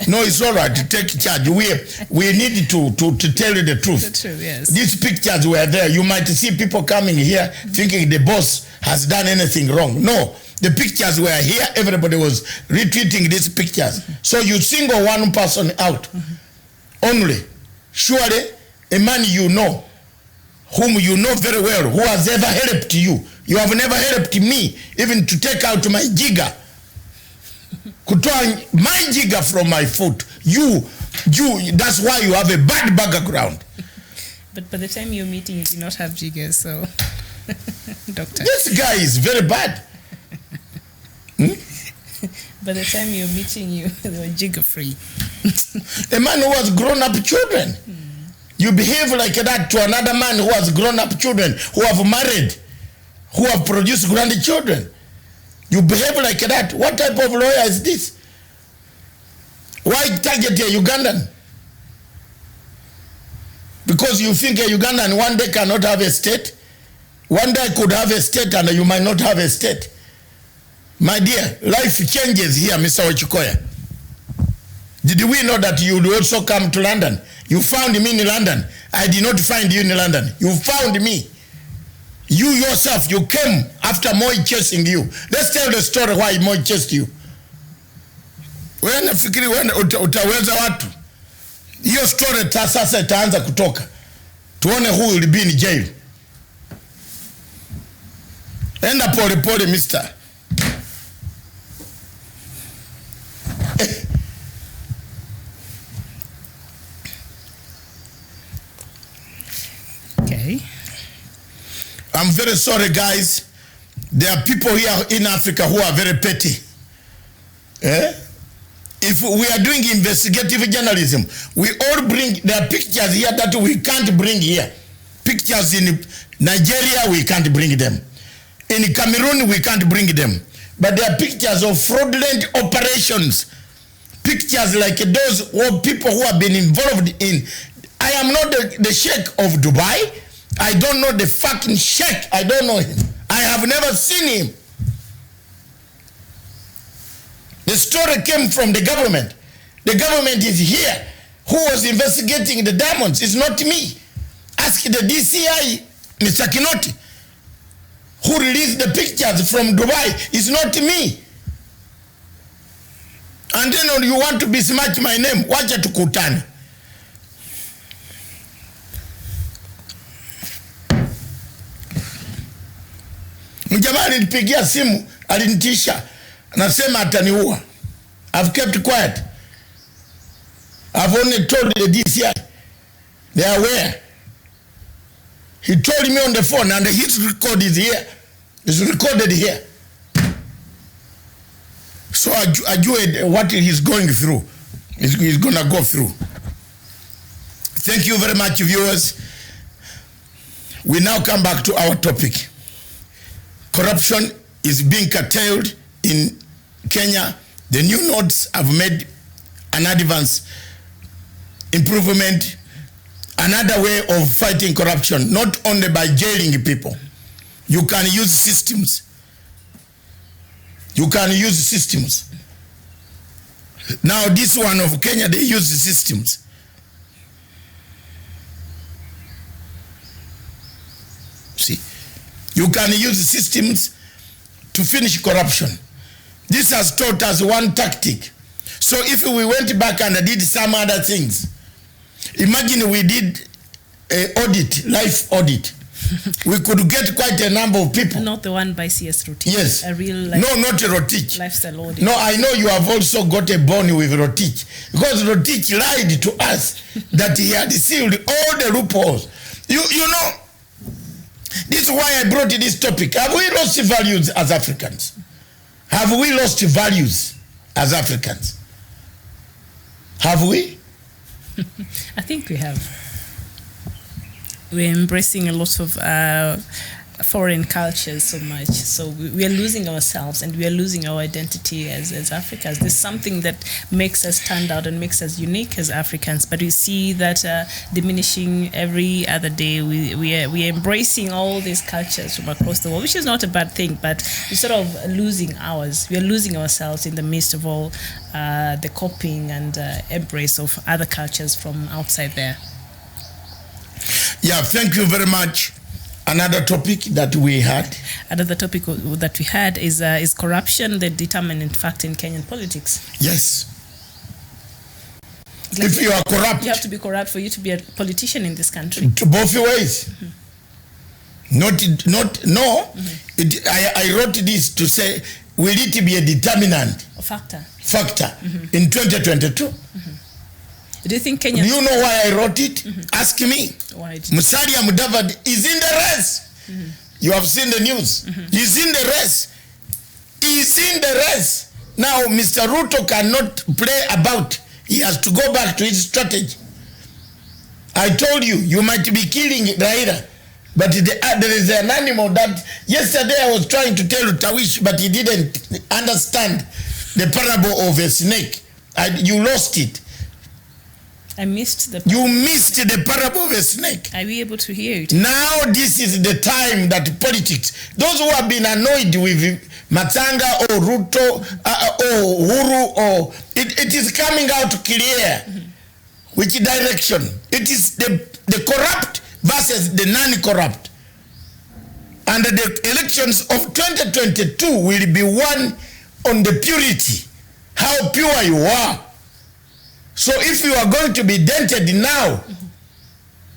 Speaker 6: No, it's all right. Take charge. We need to tell you the truth.
Speaker 8: The truth, yes.
Speaker 6: These pictures were there. You might see people coming here thinking the boss has done anything wrong. No, the pictures were here. Everybody was retweeting these pictures. So you single one person out. Only. Surely, a man you know, whom you know very well, who has ever helped you. You have never helped me, even to take out my jigger. Kutoa my jigger from my foot. You, that's why you have a bad background.
Speaker 8: But by the time you're meeting, you do not have jiggers, so, Doctor.
Speaker 6: This guy is very bad.
Speaker 8: By the time you're meeting, they were jigger free.
Speaker 6: A man who has grown up children. You behave like that to another man who has grown up children, who have married, who have produced grandchildren. You behave like that. What type of lawyer is this? Why target a Ugandan? Because you think a Ugandan one day cannot have a state? One day could have a state and you might not have a state. My dear, life changes here, Mr. Wachikoya. Did we know that you would also come to London? You found me in London. I did not find you in London. You found me. You yourself, you came after Moi chasing you. Let's tell the story why Moi chased you. When nafikiri utaweza watu. Hiyo story sasa itaanza kutoka. Tuone who will be in jail. Enda pole pole, mister.
Speaker 8: Okay.
Speaker 6: I'm very sorry, guys. There are people here in Africa who are very petty. If we are doing investigative journalism, we all bring, there are pictures here that we can't bring here. Pictures in Nigeria, we can't bring them. In Cameroon, we can't bring them. But there are pictures of fraudulent operations. Pictures like those of people who have been involved in. I am not the sheikh of Dubai. I don't know the fucking sheikh. I don't know him. I have never seen him. The story came from the government. The government is here. Who was investigating the diamonds? It's not me. Ask the DCI, Mr. Kinoti, who released the pictures from Dubai. It's not me. And then you want to besmirch my name. Wacha tukutane. Mjamaa alinipigia simu, alinitisha, anasema ataniua. I've kept quiet. I've only told the DCI. They are aware. He told me on the phone and his record is here. It's recorded here. So I do what he's going through. He's going to go through. Thank you very much, viewers. We now come back to our topic. Corruption is being curtailed in Kenya. The new notes have made an advance, improvement, another way of fighting corruption, not only by jailing people. You can use systems. You can use systems. Now this one of Kenya, they use the systems. See, you can use systems to finish corruption. This has taught us one tactic. So if we went back and did some other things, imagine we did an audit, life audit. We could get quite a number of people.
Speaker 8: Not the one by CS Rotich.
Speaker 6: Yes.
Speaker 8: A real life,
Speaker 6: no, not a Rotich.
Speaker 8: Lifestyle audit.
Speaker 6: No, I know you have also got a bone with Rotich. Because Rotich lied to us that he had sealed all the loopholes. You know, This is why I brought this topic. Have we lost values as Africans? Have we lost values as Africans? Have we?
Speaker 8: I think we have. We're embracing a lot of foreign cultures so much. So we are losing ourselves and we are losing our identity as Africans. There's something that makes us stand out and makes us unique as Africans, but we see that diminishing every other day. We are embracing all these cultures from across the world, which is not a bad thing, but we're sort of losing ours. We are losing ourselves in the midst of all the copying and embrace of other cultures from outside there.
Speaker 6: Yeah, thank you very much. Another topic that we had.
Speaker 8: Another topic that we had is corruption, the determinant factor in Kenyan politics.
Speaker 6: Yes. Like if you are corrupt,
Speaker 8: you have to be corrupt for you to be a politician in this country.
Speaker 6: To both ways. I wrote this to say, will it be a determinant?
Speaker 8: A factor.
Speaker 6: In 2022.
Speaker 8: Do you think Kenya?
Speaker 6: Do you know why I wrote it? Ask me.
Speaker 8: Why?
Speaker 6: Musalia Mudavadi is in the race. You have seen the news. He's in the race. He's in the race. Now, Mr. Ruto cannot play about. He has to go back to his strategy. I told you, you might be killing Raila. But there is an animal that yesterday I was trying to tell Tawish, but he didn't understand the parable of a snake. You lost it.
Speaker 8: I missed the...
Speaker 6: You missed the parable of a snake.
Speaker 8: Are we able to hear it?
Speaker 6: Now this is the time that politics, those who have been annoyed with Matanga or Ruto or Uhuru, or it is coming out clear which direction. It is the corrupt versus the non-corrupt. And the elections of 2022 will be won on the purity, how pure you are. So if you are going to be dented now,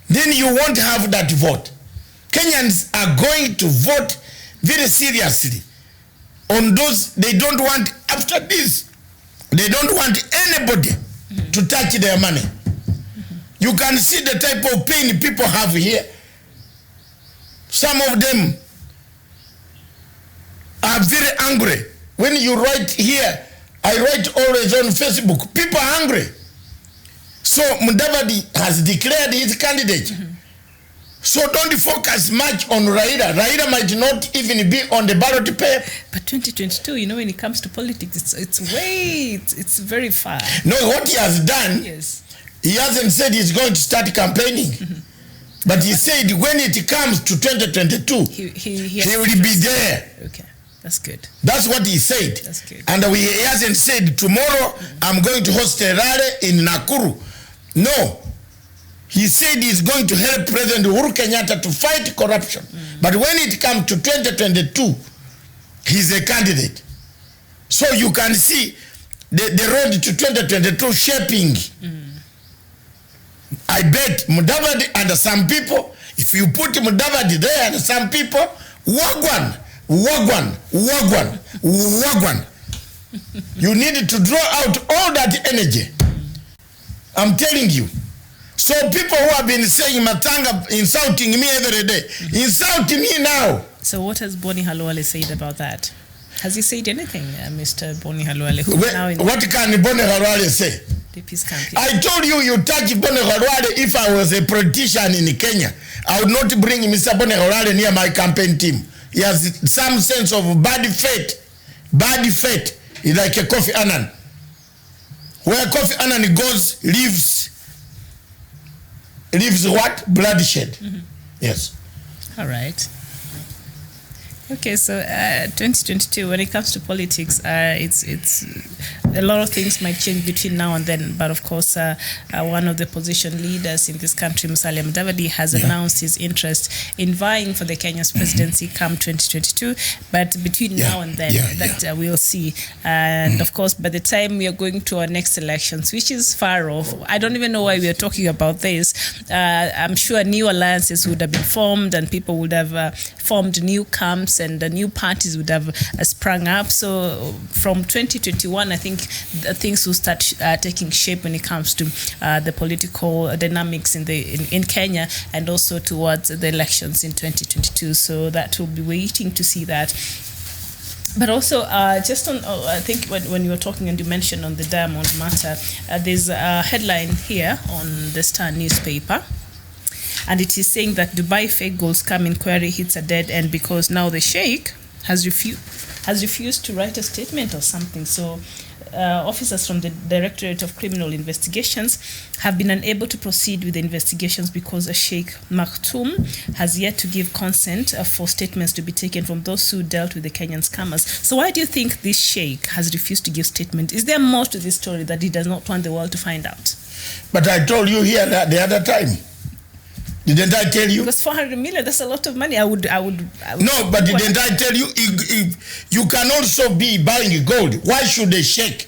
Speaker 6: then you won't have that vote. Kenyans are going to vote very seriously on those they don't want. After this, they don't want anybody to touch their money. You can see the type of pain people have here. Some of them are very angry. When you write here, I write always on Facebook, people are angry. So Mudavadi has declared his candidate. So don't focus much on Raila. Raila might not even be on the ballot paper.
Speaker 8: But 2022, you know, when it comes to politics, it's very far.
Speaker 6: No, what he has done,
Speaker 8: yes.
Speaker 6: He hasn't said he's going to start campaigning. But he said when it comes to 2022, he will be there.
Speaker 8: Okay. That's good.
Speaker 6: That's what he said.
Speaker 8: That's good.
Speaker 6: And he hasn't said tomorrow I'm going to host a rally in Nakuru. No. He said he's going to help President Uhuru Kenyatta to fight corruption. But when it comes to 2022, he's a candidate. So you can see the road to 2022 shaping. I bet Mudavadi and some people, if you put Mudavadi there and some people, wagwan. You need to draw out all that energy. I'm telling you. So people who have been saying Matanga insulting me every day, insult me now.
Speaker 8: So what has Boni Halwale said about that? Has he said anything, Mr. Boni Halwale?
Speaker 6: What can Boni Halwale say?
Speaker 8: The peace campaign.
Speaker 6: I told you, you touch Boni Halwale. If I was a politician in Kenya, I would not bring Mr. Boni Halwale near my campaign team. He has some sense of bad fate. Bad fate is like a Kofi Annan. Where Kofi Annan goes, leaves what? Bloodshed. Yes.
Speaker 8: All right. Okay, so 2022, when it comes to politics, it's a lot of things might change between now and then. But of course, one of the opposition leaders in this country, Musalia Mudavadi, has announced his interest in vying for the Kenya's presidency come 2022. But between now and then, we'll see. And of course, by the time we are going to our next elections, which is far off, I don't even know why we are talking about this. I'm sure new alliances would have been formed and people would have formed new camps and the new parties would have sprung up. So from 2021, I think things will start taking shape when it comes to the political dynamics in Kenya, and also towards the elections in 2022. So that will be waiting to see that. But also, just on, I think when you were talking and you mentioned on the diamond matter, there's a headline here on the Star newspaper, and it is saying that Dubai fake gold scam inquiry hits a dead end because now the sheikh has refused to write a statement or something. So officers from the Directorate of Criminal Investigations have been unable to proceed with the investigations because a Sheikh Maktoum has yet to give consent for statements to be taken from those who dealt with the Kenyan scammers. So why do you think this Sheikh has refused to give statement? Is there more to this story that he does not want the world to find out?
Speaker 6: But I told you here that the other time. Didn't I tell you?
Speaker 8: Because 400 million, that's a lot of money. I would
Speaker 6: no, but didn't I tell you? You can also be buying gold. Why should a sheikh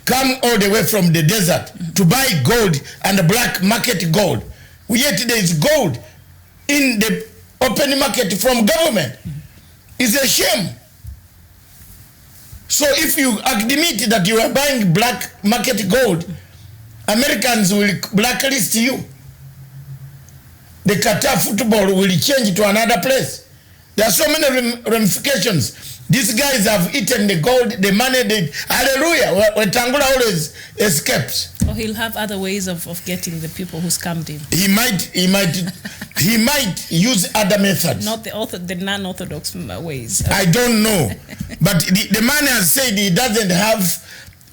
Speaker 6: come all the way from the desert to buy gold and black market gold? Yet there is gold in the open market from government. It's a shame. So if you admit that you are buying black market gold, Americans will blacklist you. The Qatar football will change to another place. There are so many ramifications. These guys have eaten the gold, the money, hallelujah. Wetangula always escapes.
Speaker 8: Or he'll have other ways of getting the people who scammed him.
Speaker 6: He might use other methods.
Speaker 8: Not the non-orthodox ways.
Speaker 6: I don't know. But the man has said he doesn't have.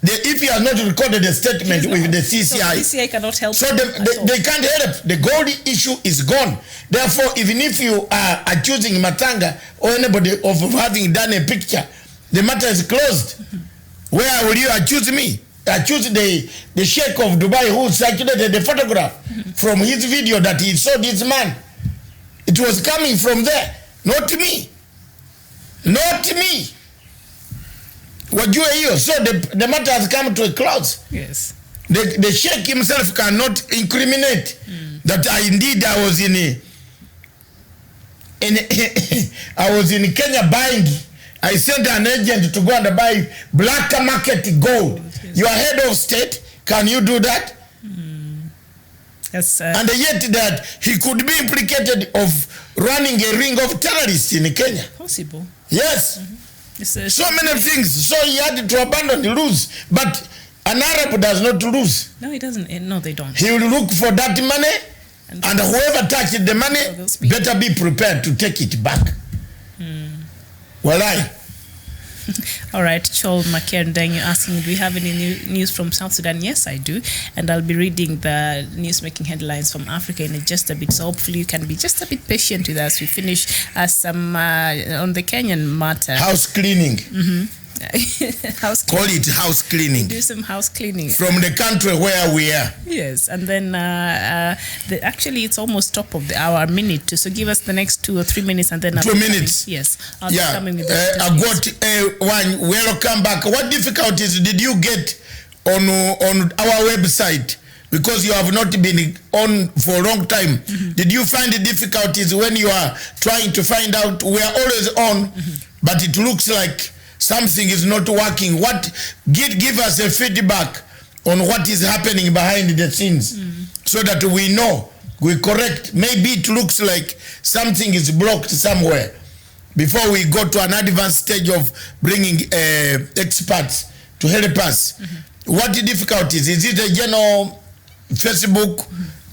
Speaker 6: If he has not recorded a statement with the CCI,
Speaker 8: so the CCI cannot help.
Speaker 6: So they can't help. The gold issue is gone. Therefore, even if you are accusing Matanga or anybody of having done a picture, the matter is closed. Where will you accuse me? Accuse the Sheikh of Dubai who circulated the photograph from his video that he saw this man. It was coming from there, not me. Not me. So the matter has come to a close.
Speaker 8: Yes.
Speaker 6: The sheikh himself cannot incriminate that I was in Kenya buying. I sent an agent to go and buy black market gold. Yes. You are head of state. Can you do that?
Speaker 8: Yes,
Speaker 6: and yet that he could be implicated of running a ring of terrorists in Kenya.
Speaker 8: Possible.
Speaker 6: Yes. So many things. So he had to abandon, lose. But an Arab does not lose.
Speaker 8: No, he doesn't. No, they don't.
Speaker 6: He will look for that money, and whoever touched the money better be prepared to take it back. Well,
Speaker 8: all right, Chol Makerdeng, you're asking, do you have any news from South Sudan? Yes, I do. And I'll be reading the news-making headlines from Africa in just a bit. So hopefully you can be just a bit patient with us. We finish some on the Kenyan matter.
Speaker 6: House cleaning.
Speaker 8: House cleaning.
Speaker 6: Call it house cleaning.
Speaker 8: Do some house cleaning.
Speaker 6: From the country where we are.
Speaker 8: Yes, and then actually it's almost top of the hour, minute too. So give us the next 2 or 3 minutes, and then
Speaker 6: 2 minutes.
Speaker 8: Yes,
Speaker 6: I'll be coming with I've got one. Welcome back. What difficulties did you get on our website? Because you have not been on for a long time. Did you find the difficulties when you are trying to find out? We are always on, but it looks like something is not working. Give us a feedback on what is happening behind the scenes, so that we know, we correct. Maybe it looks like something is blocked somewhere before we go to an advanced stage of bringing experts to help us. What difficulties? Is it a general Facebook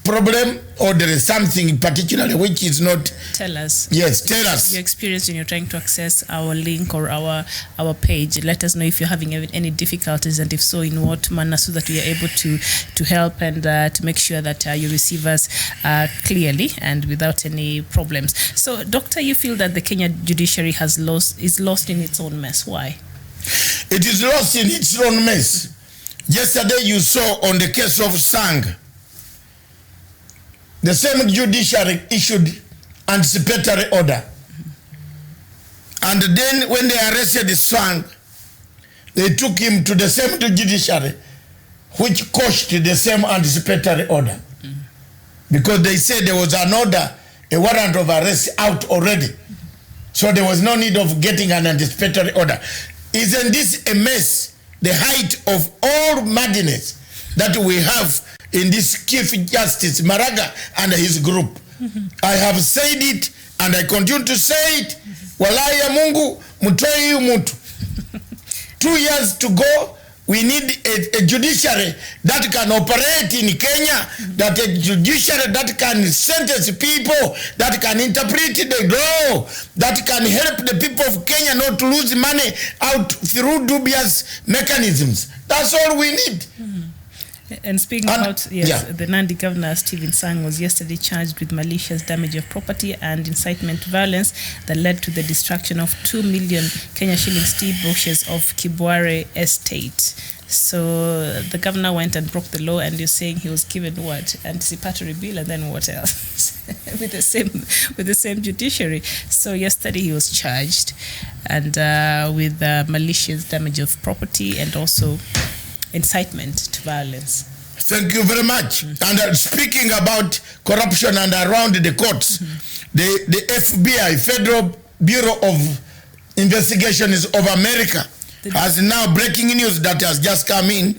Speaker 6: problem, or there is something particularly which is not?
Speaker 8: Tell us.
Speaker 6: Yes, tell us
Speaker 8: your experience when you're trying to access our link or our page. Let us know if you're having any difficulties, and if so, in what manner, so that we are able to help and to make sure that you receive us clearly and without any problems. So, Doctor, you feel that the Kenya Judiciary is lost in its own mess. Why?
Speaker 6: It is lost in its own mess. Yesterday you saw on the case of Sang, the same judiciary issued anticipatory order. And then when they arrested Sang, they took him to the same judiciary which quashed the same anticipatory order. Because they said there was an order, a warrant of arrest out already. So there was no need of getting an anticipatory order. Isn't this a mess the height of all madness that we have in this Chief Justice Maraga and his group. I have said it and I continue to say it. Walai ya Mungu, mtoe yu mtu. 2 years to go, we need a judiciary that can operate in Kenya, that a judiciary that can sentence people, that can interpret the law, that can help the people of Kenya not to lose money out through dubious mechanisms. That's all we need.
Speaker 8: And speaking about, the Nandi governor, Stephen Sang, was yesterday charged with malicious damage of property and incitement to violence that led to the destruction of 2 million Kenya shillings tea bushes of Kibware estate. So the governor went and broke the law, and you're saying he was given what? Anticipatory bill, and then what else? with the same judiciary. So yesterday he was charged and with malicious damage of property and also incitement to violence.
Speaker 6: Thank you very much. And speaking about corruption and around the courts, the FBI, Federal Bureau of Investigations of America, has now, breaking news that has just come in,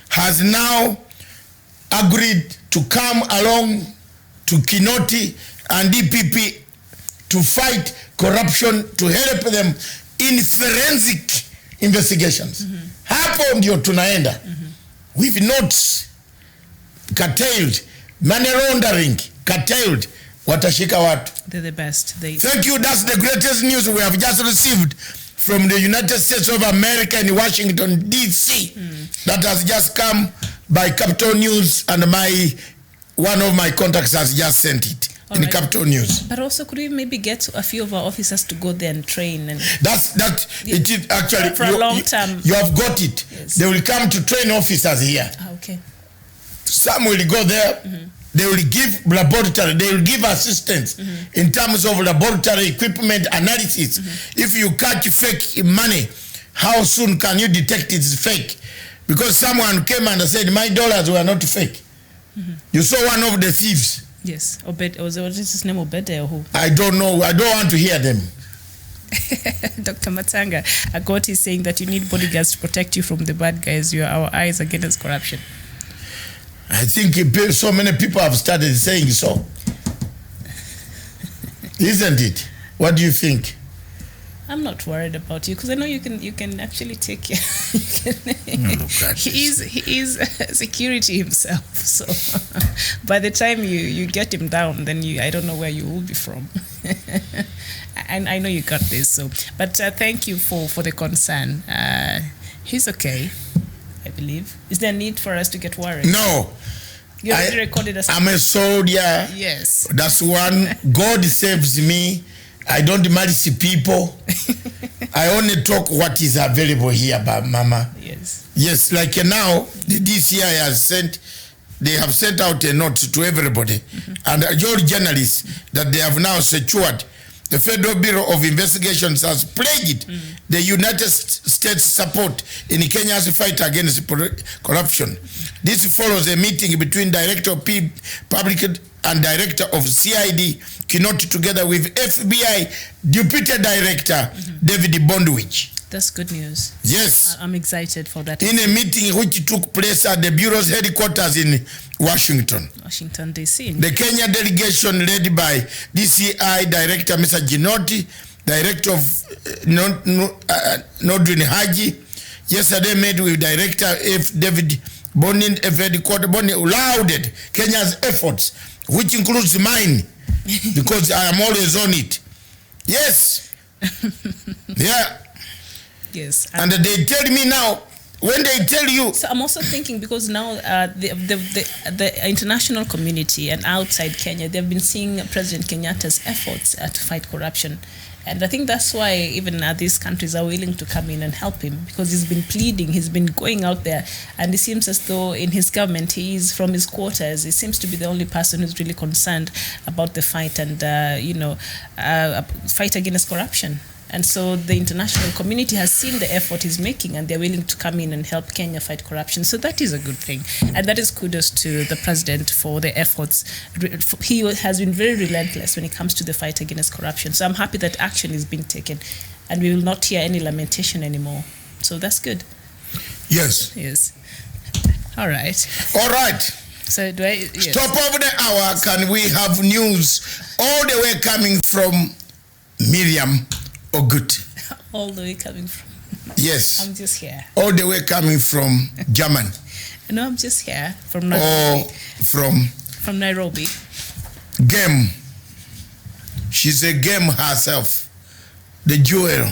Speaker 6: has now agreed to come along to Kinoti and DPP to fight corruption, to help them in forensic investigations. Hapo ndio tunaenda. We've not curtailed money laundering, curtailed. Watashika watu.
Speaker 8: They're the best.
Speaker 6: Thank you. That's the greatest news we have just received from the United States of America in Washington, D.C. That has just come by Capital News, and one of my contacts has just sent it. In the Capital News.
Speaker 8: But also, could we maybe get a few of our officers to go there and train? And
Speaker 6: it is actually
Speaker 8: for a long time.
Speaker 6: You have got it.
Speaker 8: Yes.
Speaker 6: They will come to train officers here.
Speaker 8: Okay.
Speaker 6: Some will go there. They will give laboratory. They will give assistance in terms of laboratory equipment analysis. If you catch fake money, how soon can you detect it's fake? Because someone came and said my dollars were not fake. You saw one of the thieves.
Speaker 8: Yes, Obed, was his name Obede or who?
Speaker 6: I don't know. I don't want to hear them.
Speaker 8: Dr. Matanga, Agoti is saying that you need bodyguards to protect you from the bad guys. You are our eyes against corruption.
Speaker 6: I think so many people have started saying so. Isn't it? What do you think?
Speaker 8: I'm not worried about you because I know you can actually take care. He is security himself. So by the time you get him down, then I don't know where you will be from. And I know you got this. So, but thank you for the concern. He's okay, I believe. Is there a need for us to get worried?
Speaker 6: No.
Speaker 8: You already recorded us.
Speaker 6: I'm a soldier.
Speaker 8: Yes.
Speaker 6: That's one. God saves me. I don't mercy people. I only talk what is available here, Mama.
Speaker 8: Yes.
Speaker 6: Yes, like now, the DCI they have sent out a note to everybody, and your journalists that they have now secured. The Federal Bureau of Investigations has pledged the United States support in Kenya's fight against corruption. This follows a meeting between Director of Public and Director of CID Kinoti together with FBI Deputy Director David Bondwich.
Speaker 8: That's good news.
Speaker 6: Yes.
Speaker 8: I'm excited for that.
Speaker 6: In a meeting which took place at the Bureau's headquarters in Washington,
Speaker 8: D.C.
Speaker 6: The Kenya delegation led by DCI Director Mr. Kinoti, Director of Nordwin Haji, yesterday met with Director F. David Bonin, lauded Kenya's efforts, which includes mine, because I am always on it. Yes. Yeah.
Speaker 8: Yes.
Speaker 6: And they tell me now, when they tell you...
Speaker 8: So I'm also thinking, because now the international community and outside Kenya, they've been seeing President Kenyatta's efforts to fight corruption. And I think that's why even these countries are willing to come in and help him, because he's been pleading, he's been going out there, and it seems as though in his government, he is from his quarters. He seems to be the only person who's really concerned about the fight and, fight against corruption. And so the international community has seen the effort he's making, and they're willing to come in and help Kenya fight corruption. So that is a good thing. And that is kudos to the president for the efforts. He has been very relentless when it comes to the fight against corruption. So I'm happy that action is being taken, and we will not hear any lamentation anymore. So that's good.
Speaker 6: Yes.
Speaker 8: Yes. All right.
Speaker 6: All right.
Speaker 8: So do I? Yes.
Speaker 6: Top of the hour, can we have news all the way coming from Miriam Ogut?
Speaker 8: All the way coming from.
Speaker 6: Yes.
Speaker 8: I'm just here.
Speaker 6: All the way coming from German.
Speaker 8: No, I'm just here from Nairobi.
Speaker 6: Or
Speaker 8: from Nairobi.
Speaker 6: Game. She's a game herself. The jewel.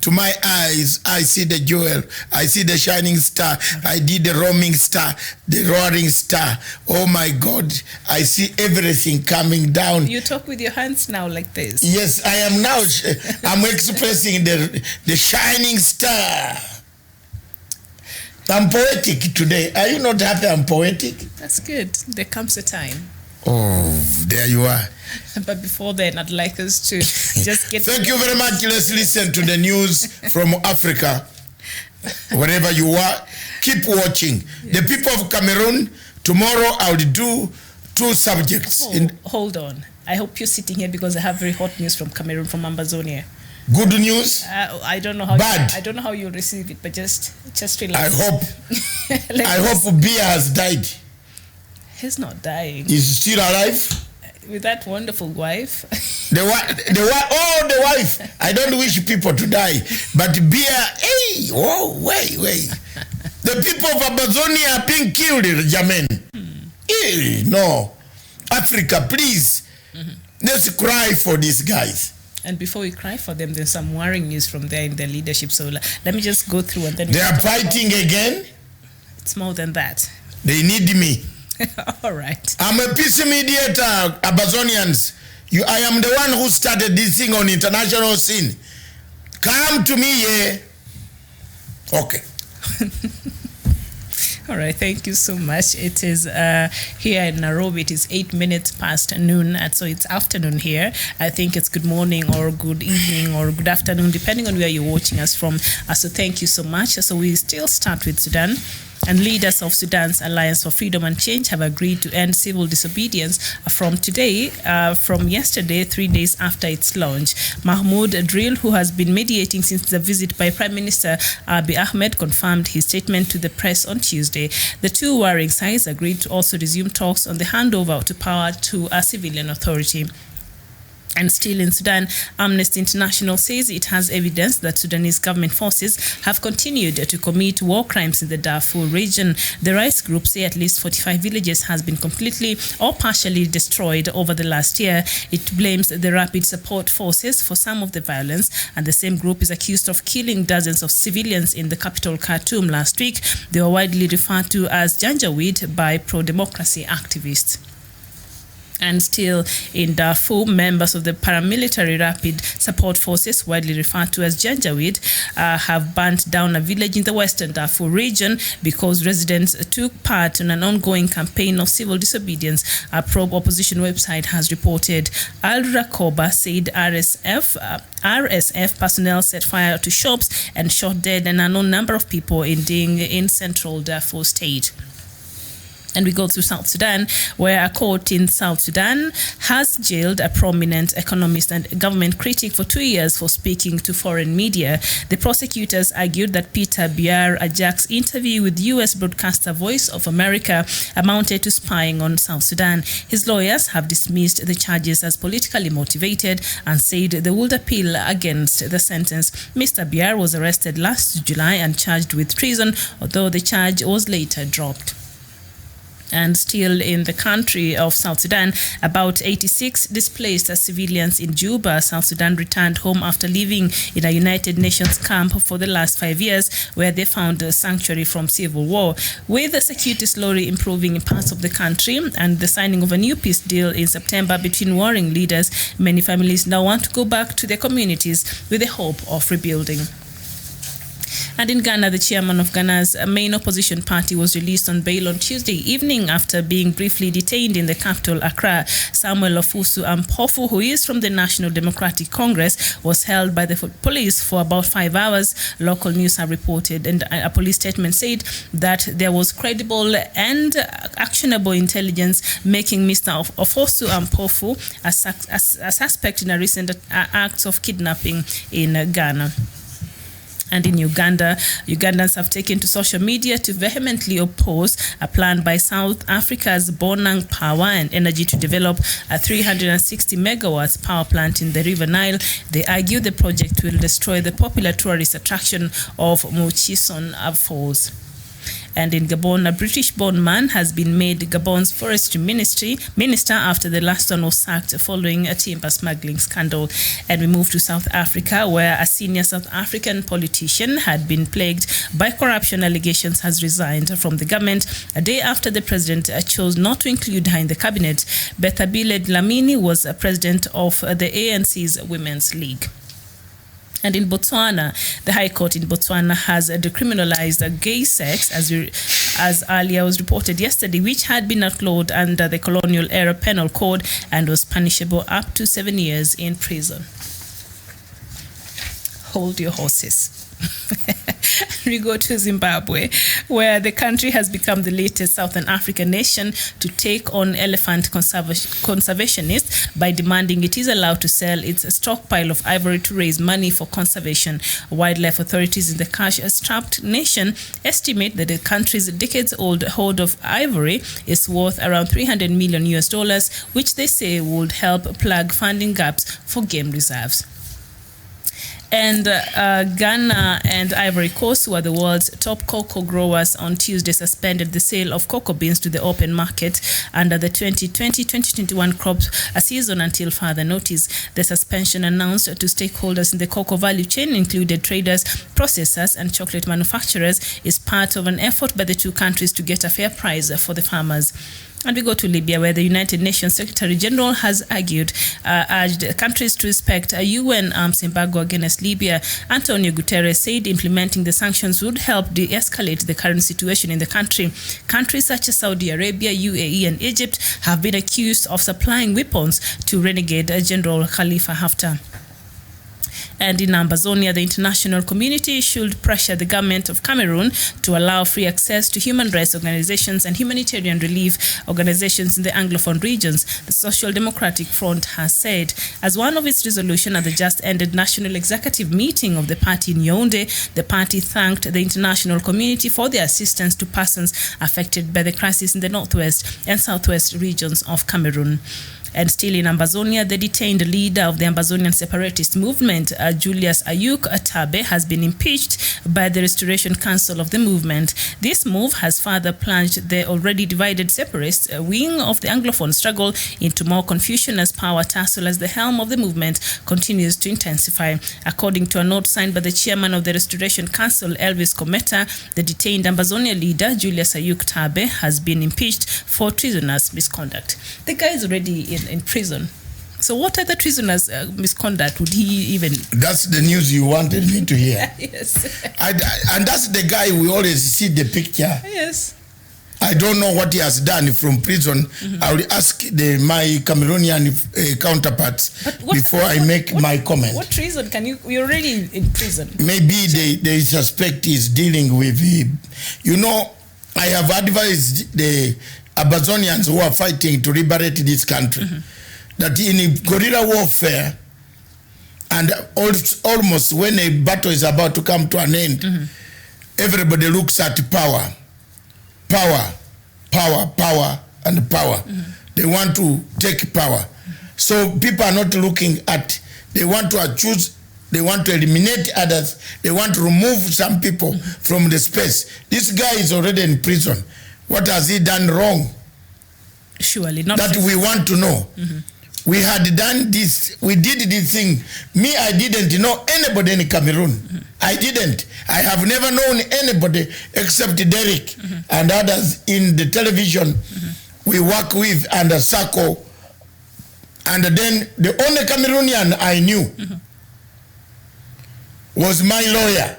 Speaker 6: To my eyes, I see the jewel. I see the shining star. I did the roaming star, the roaring star. Oh my God, I see everything coming down.
Speaker 8: You talk with your hands now like this.
Speaker 6: Yes, I am now. I'm expressing the shining star. I'm poetic today. Are you not happy I'm poetic?
Speaker 8: That's good. There comes a time.
Speaker 6: Oh, there you are.
Speaker 8: But before then, I'd like us to just get...
Speaker 6: Thank you very much. Let's listen to the news from Africa. Wherever you are, keep watching. Yes. The people of Cameroon, tomorrow I'll do 2 subjects.
Speaker 8: Hold on. I hope you're sitting here because I have very hot news from Cameroon, from Ambazonia.
Speaker 6: Good news?
Speaker 8: I don't know how.
Speaker 6: Bad.
Speaker 8: I don't know how you'll receive it, but just relax.
Speaker 6: I hope. I hope Bia has died.
Speaker 8: He's not dying.
Speaker 6: He's still alive?
Speaker 8: With that wonderful wife.
Speaker 6: The wife. I don't wish people to die. But Bia, hey, oh, wait. The people of Amazonia are being killed, Jamen. Hey, no. Africa, please. Let's cry for these guys.
Speaker 8: And before we cry for them, there's some worrying news from there in their leadership. So let me just go through and then...
Speaker 6: They are fighting again?
Speaker 8: It's more than that.
Speaker 6: They need me.
Speaker 8: All right.
Speaker 6: I'm a peace mediator, Amazonians. I am the one who started this thing on international scene. Come to me, yeah. Okay.
Speaker 8: All right, thank you so much. It is here in Nairobi, it is 8 minutes past noon, and so it's afternoon here. I think it's good morning or good evening or good afternoon, depending on where you're watching us from. So thank you so much. So we still start with Sudan. And leaders of Sudan's Alliance for Freedom and Change have agreed to end civil disobedience from yesterday, 3 days after its launch. Mahmoud Drill, who has been mediating since the visit by Prime Minister Abiy Ahmed, confirmed his statement to the press on Tuesday. The two warring sides agreed to also resume talks on the handover to power to a civilian authority. And still in Sudan, Amnesty International says it has evidence that Sudanese government forces have continued to commit war crimes in the Darfur region. The rights group say at least 45 villages has been completely or partially destroyed over the last year. It blames the Rapid Support Forces for some of the violence, and the same group is accused of killing dozens of civilians in the capital Khartoum last week. They were widely referred to as Janjaweed by pro-democracy activists. And still in Darfur, members of the paramilitary Rapid Support Forces, widely referred to as Janjaweed, have burnt down a village in the western Darfur region because residents took part in an ongoing campaign of civil disobedience, a pro-opposition website has reported. Al-Rakoba said RSF personnel set fire to shops and shot dead an unknown number of people in central Darfur state. And we go to South Sudan, where a court in South Sudan has jailed a prominent economist and government critic for 2 years for speaking to foreign media. The prosecutors argued that Peter Biar Ajak's interview with U.S. broadcaster Voice of America amounted to spying on South Sudan. His lawyers have dismissed the charges as politically motivated and said they would appeal against the sentence. Mr. Biar was arrested last July and charged with treason, although the charge was later dropped. And still in the country of South Sudan, about 86 displaced civilians in Juba, South Sudan, returned home after living in a United Nations camp for the last 5 years, where they found a sanctuary from civil war. With the security slowly improving in parts of the country and the signing of a new peace deal in September between warring leaders, many families now want to go back to their communities with the hope of rebuilding. And in Ghana, the chairman of Ghana's main opposition party was released on bail on Tuesday evening after being briefly detained in the capital, Accra. Samuel Ofusu Ampofu, who is from the National Democratic Congress, was held by the police for about 5 hours, local news have reported. And a police statement said that there was credible and actionable intelligence making Mr. Ofusu Ampofu a suspect in a recent acts of kidnapping in Ghana. And in Uganda, Ugandans have taken to social media to vehemently oppose a plan by South Africa's Bonang Power and Energy to develop a 360 megawatts power plant in the River Nile. They argue the project will destroy the popular tourist attraction of Murchison Falls. And in Gabon, a British-born man has been made Gabon's forestry minister after the last one was sacked following a timber smuggling scandal. And we move to South Africa, where a senior South African politician had been plagued by corruption allegations has resigned from the government a day after the president chose not to include her in the cabinet. Bethabile Dlamini was president of the ANC's Women's League. And in Botswana, the High Court in Botswana has decriminalized gay sex, as earlier was reported yesterday, which had been outlawed under the colonial era penal code and was punishable up to 7 years in prison. Hold your horses. We go to Zimbabwe, where the country has become the latest Southern African nation to take on elephant conservationists by demanding it is allowed to sell its stockpile of ivory to raise money for conservation. Wildlife authorities in the cash-strapped nation estimate that the country's decades-old hoard of ivory is worth around $300 million, which they say would help plug funding gaps for game reserves. And Ghana and Ivory Coast, who are the world's top cocoa growers, on Tuesday suspended the sale of cocoa beans to the open market under the 2020-2021 crop season until further notice. The suspension announced to stakeholders in the cocoa value chain included traders, processors and chocolate manufacturers is part of an effort by the two countries to get a fair price for the farmers. And we go to Libya, where the United Nations Secretary General has urged countries to respect a UN arms embargo against Libya. Antonio Guterres said implementing the sanctions would help de-escalate the current situation in the country. Countries such as Saudi Arabia, UAE and Egypt have been accused of supplying weapons to renegade General Khalifa Haftar. And in Ambazonia, the international community should pressure the government of Cameroon to allow free access to human rights organizations and humanitarian relief organizations in the Anglophone regions, the Social Democratic Front has said. As one of its resolutions at the just-ended national executive meeting of the party in Yaoundé, the party thanked the international community for their assistance to persons affected by the crisis in the northwest and southwest regions of Cameroon. And still in Ambazonia, the detained leader of the Ambazonian separatist movement, Julius Ayuk Tabe, has been impeached by the Restoration Council of the movement. This move has further plunged the already divided separatist wing of the Anglophone struggle into more confusion as power tussle as the helm of the movement continues to intensify. According to a note signed by the chairman of the Restoration Council, Elvis Kometa, the detained Ambazonia leader, Julius Ayuk Tabe, has been impeached for treasonous misconduct. The guy is already in prison. So what other treasonous misconduct would he even...
Speaker 6: That's the news you wanted me to hear.
Speaker 8: Yes.
Speaker 6: And that's the guy we always see the picture.
Speaker 8: Yes.
Speaker 6: I don't know what he has done from prison. I will ask my Cameroonian counterparts before I make my comment.
Speaker 8: What treason can you... You're already in prison.
Speaker 6: Maybe they suspect he's dealing with... You know, I have advised the Amazonians who are fighting to liberate this country that in guerrilla warfare and almost when a battle is about to come to an end, everybody looks at power, and power. They want to take power. So people are not looking at, they want to choose, they want to eliminate others, they want to remove some people from the space. This guy is already in prison. What has he done wrong?
Speaker 8: Surely not.
Speaker 6: That we want to know. We had done this, we did this thing. Me, I didn't know anybody in Cameroon. I didn't. I have never known anybody except Derek and others in the television we work with and a circle. And then the only Cameroonian I knew was my lawyer.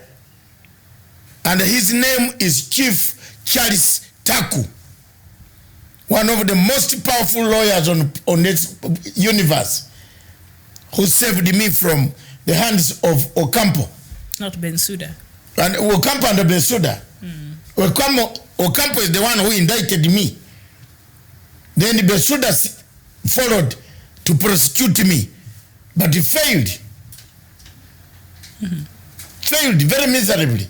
Speaker 6: And his name is Chief Charles Taku, one of the most powerful lawyers on this universe, who saved me from the hands of Ocampo.
Speaker 8: Not Bensouda.
Speaker 6: And Ocampo and Bensouda. Ocampo is the one who indicted me. Then Bensouda followed to prosecute me, but he failed. failed very miserably.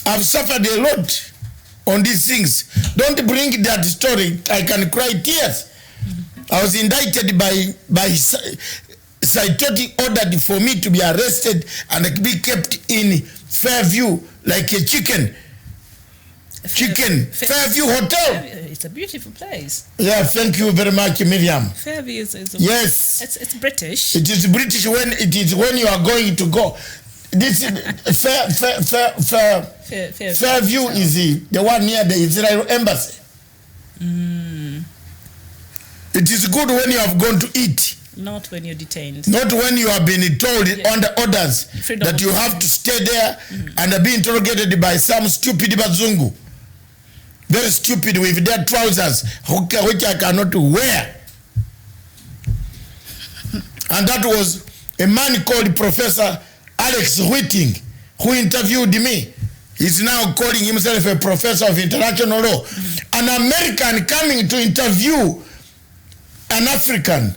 Speaker 6: I've suffered a lot on these things. Don't bring that story. I can cry tears. I was indicted by Saitoti, ordered for me to be arrested and be kept in Fairview like a chicken. Fairview Hotel.
Speaker 8: It's a beautiful place.
Speaker 6: Yeah, thank you very much, Miriam.
Speaker 8: Fairview is
Speaker 6: yes.
Speaker 8: It's British.
Speaker 6: It is British when you are going to go. This Fairview is the one near the Israel embassy. It is good when you have gone to eat.
Speaker 8: Not when you're detained.
Speaker 6: Not when you have been told under orders that you have to stay there and be interrogated by some stupid bazungu. Very stupid with their trousers, which I cannot wear. And that was a man called Professor Alex Whiting, who interviewed me. He's now calling himself a professor of international law. An American coming to interview an African.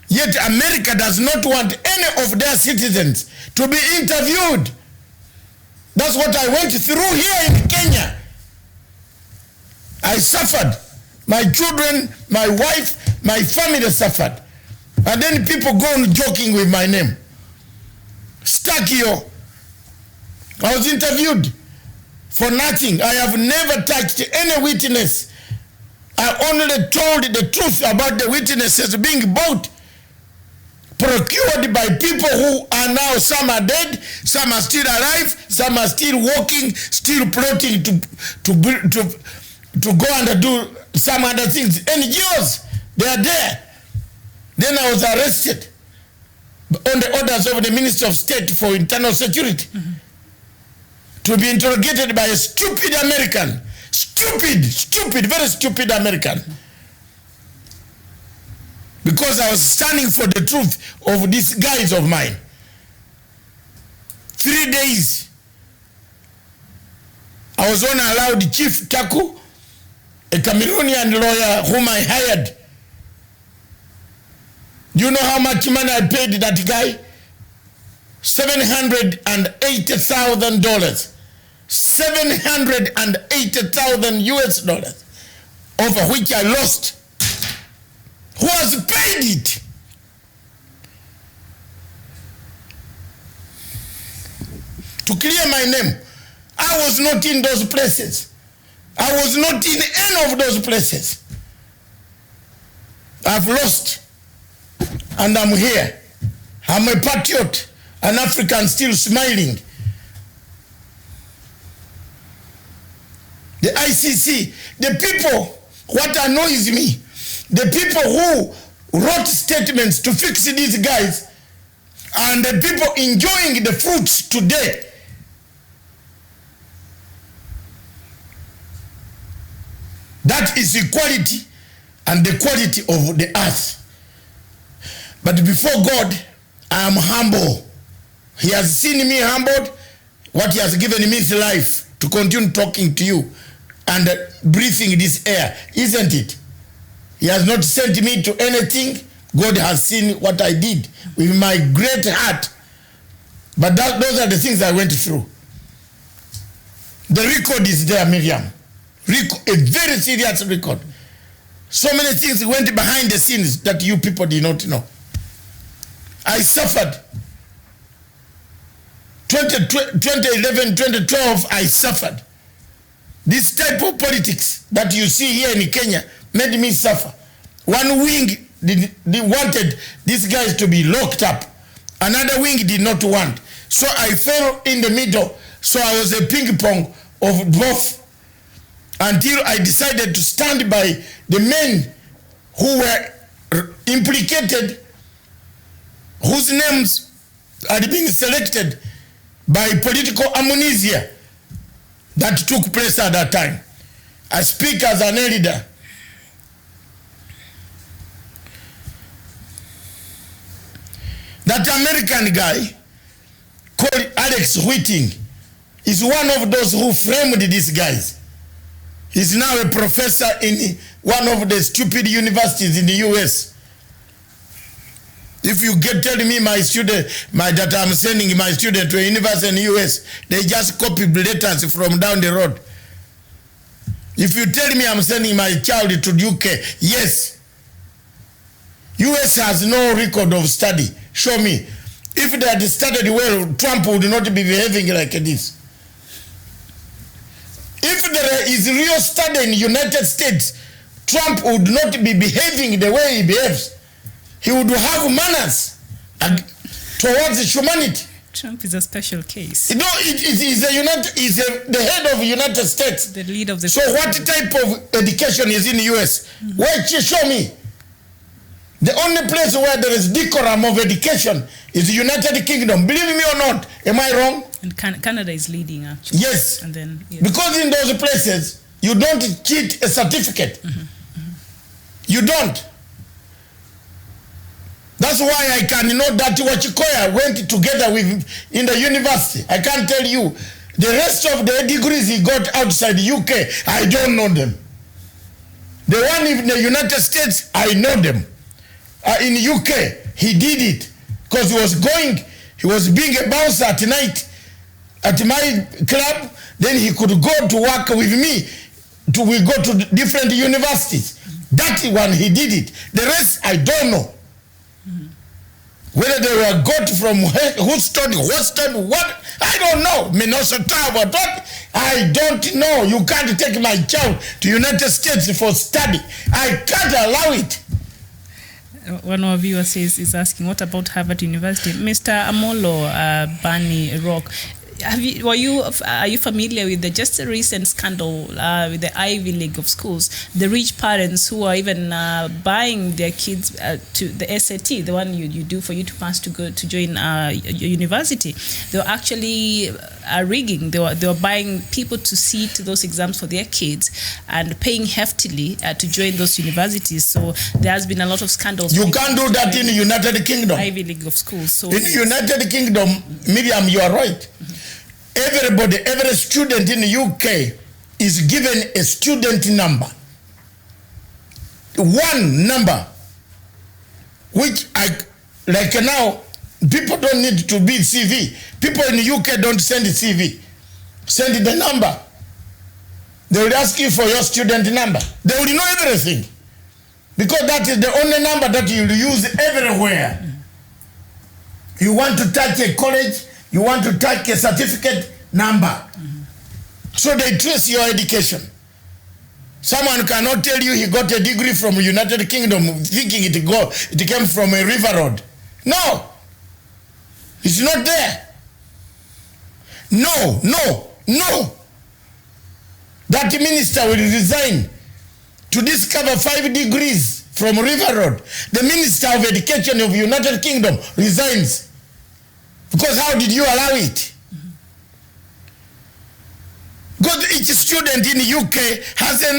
Speaker 6: Yet America does not want any of their citizens to be interviewed. That's what I went through here in Kenya. I suffered. My children, my wife, my family suffered. And then people go on joking with my name. Stuck here. I was interviewed for nothing. I have never touched any witness. I only told the truth about the witnesses being bought, procured by people who are now, some are dead, some are still alive, some are still walking, still plotting to go and do some other things. NGOs, they are there. Then I was arrested on the orders of the Minister of State for Internal Security to be interrogated by a stupid American. Stupid, very stupid American. Because I was standing for the truth of these guys of mine. 3 days. I was only allowed Chief Taku, a Cameroonian lawyer whom I hired. Do you know how much money I paid that guy? $780,000. 780,000 US dollars, over which I lost. Who has paid it? To clear my name. I was not in those places. I was not in any of those places. I've lost. And I'm here. I'm a patriot, an African still smiling. The ICC, the people, what annoys me, the people who wrote statements to fix these guys, and the people enjoying the fruits today. That is equality and the quality of the earth. But before God, I am humble. He has seen me humbled. What he has given me is life to continue talking to you and breathing this air, isn't it? He has not sent me to anything. God has seen what I did with my great heart. But those are the things I went through. The record is there, Miriam. A very serious record. So many things went behind the scenes that you people did not know. I suffered. 2011, 2012, I suffered. This type of politics that you see here in Kenya made me suffer. One wing wanted these guys to be locked up. Another wing did not want. So I fell in the middle. So I was a ping pong of both until I decided to stand by the men who were implicated, whose names had been selected by political amnesia that took place at that time. I speak as an elder. That American guy called Alex Whiting is one of those who framed these guys. He's now a professor in one of the stupid universities in the US. He If you tell me that I'm sending my student to a university in the US, they just copy letters from down the road. If you tell me I'm sending my child to UK, yes. US has no record of study. Show me. If they had studied well, Trump would not be behaving like this. If there is real study in the United States, Trump would not be behaving the way he behaves. He would have manners towards humanity.
Speaker 8: Trump is a special case.
Speaker 6: You know, he's the head of the United States.
Speaker 8: The leader of the.
Speaker 6: So what type of education is in the US? Where show me? The only place where there is decorum of education is the United Kingdom. Believe me or not, am I wrong?
Speaker 8: And Canada is leading, actually.
Speaker 6: Yes.
Speaker 8: And then, yes.
Speaker 6: Because in those places, you don't cheat a certificate. You don't. That's why I can know that Wachikoya went together with in the university. I can't tell you. The rest of the degrees he got outside the UK, I don't know them. The one in the United States, I know them. In the UK, he did it because he was being a bouncer at night at my club. Then he could go to work with me. We go to different universities. That one, he did it. The rest, I don't know. Whether they were got from Houston, what? I don't know. Minnesota, what? I don't know. You can't take my child to United States for study. I can't allow it.
Speaker 8: One of our viewers is asking, what about Harvard University? Mr. Amolo Bani Rock, are you familiar with just a recent scandal with the Ivy League of schools? The rich parents who are even buying their kids to the SAT, the one you do for you to pass to go to join your university. They were actually rigging. They were buying people to sit those exams for their kids and paying heftily to join those universities. So there has been a lot of scandals.
Speaker 6: You can't do that in the United Kingdom.
Speaker 8: Ivy League of schools. So
Speaker 6: in the United Kingdom, Miriam, you are right. Every student in the UK is given a student number. One number, which like now, people don't need to be CV. People in the UK don't send the CV. Send the number. They will ask you for your student number. They will know everything. Because that is the only number that you will use everywhere. You want to touch a college, you want to take a certificate number. So they trace your education. Someone cannot tell you he got a degree from the United Kingdom thinking it came from a river road. No. It's not there. No. That minister will resign to discover 5 degrees from river road. The Minister of Education of the United Kingdom resigns. Because how did you allow it? Because each student in the UK has a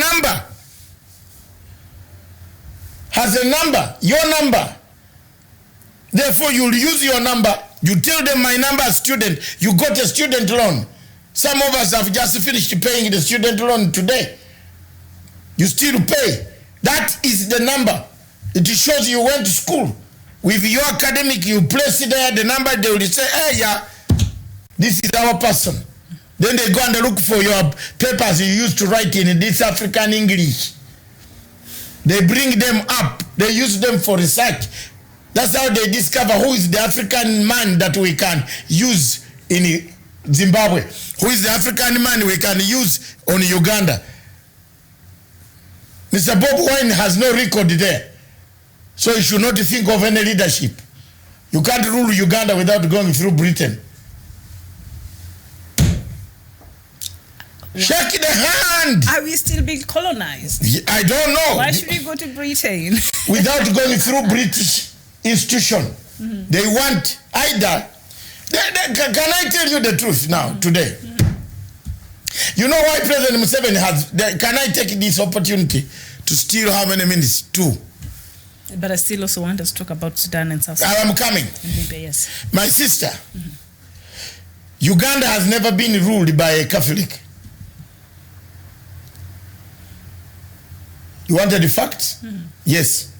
Speaker 6: number. Your number. Therefore, you'll use your number. You tell them my number as student. You got a student loan. Some of us have just finished paying the student loan today. You still pay. That is the number. It shows you went to school. With your academic, you place it there, the number, they will say, hey, yeah, this is our person. Then they go and look for your papers you used to write in this African English. They bring them up. They use them for research. That's how they discover who is the African man that we can use in Zimbabwe. Who is the African man we can use on Uganda. Mr. Bob Wine has no record there. So you should not think of any leadership. You can't rule Uganda without going through Britain. Shake the hand.
Speaker 8: Are we still being colonized?
Speaker 6: I don't know.
Speaker 8: Why should we go to Britain?
Speaker 6: Without going through British institution. They want either. Can I tell you the truth now, today? You know why President Museveni has... Can I take this opportunity to steal how many minutes? 2.
Speaker 8: But I still also want us to talk about Sudan and South Sudan.
Speaker 6: I am coming.
Speaker 8: Libya, yes.
Speaker 6: My sister, Uganda has never been ruled by a Catholic. You wanted the facts? Yes.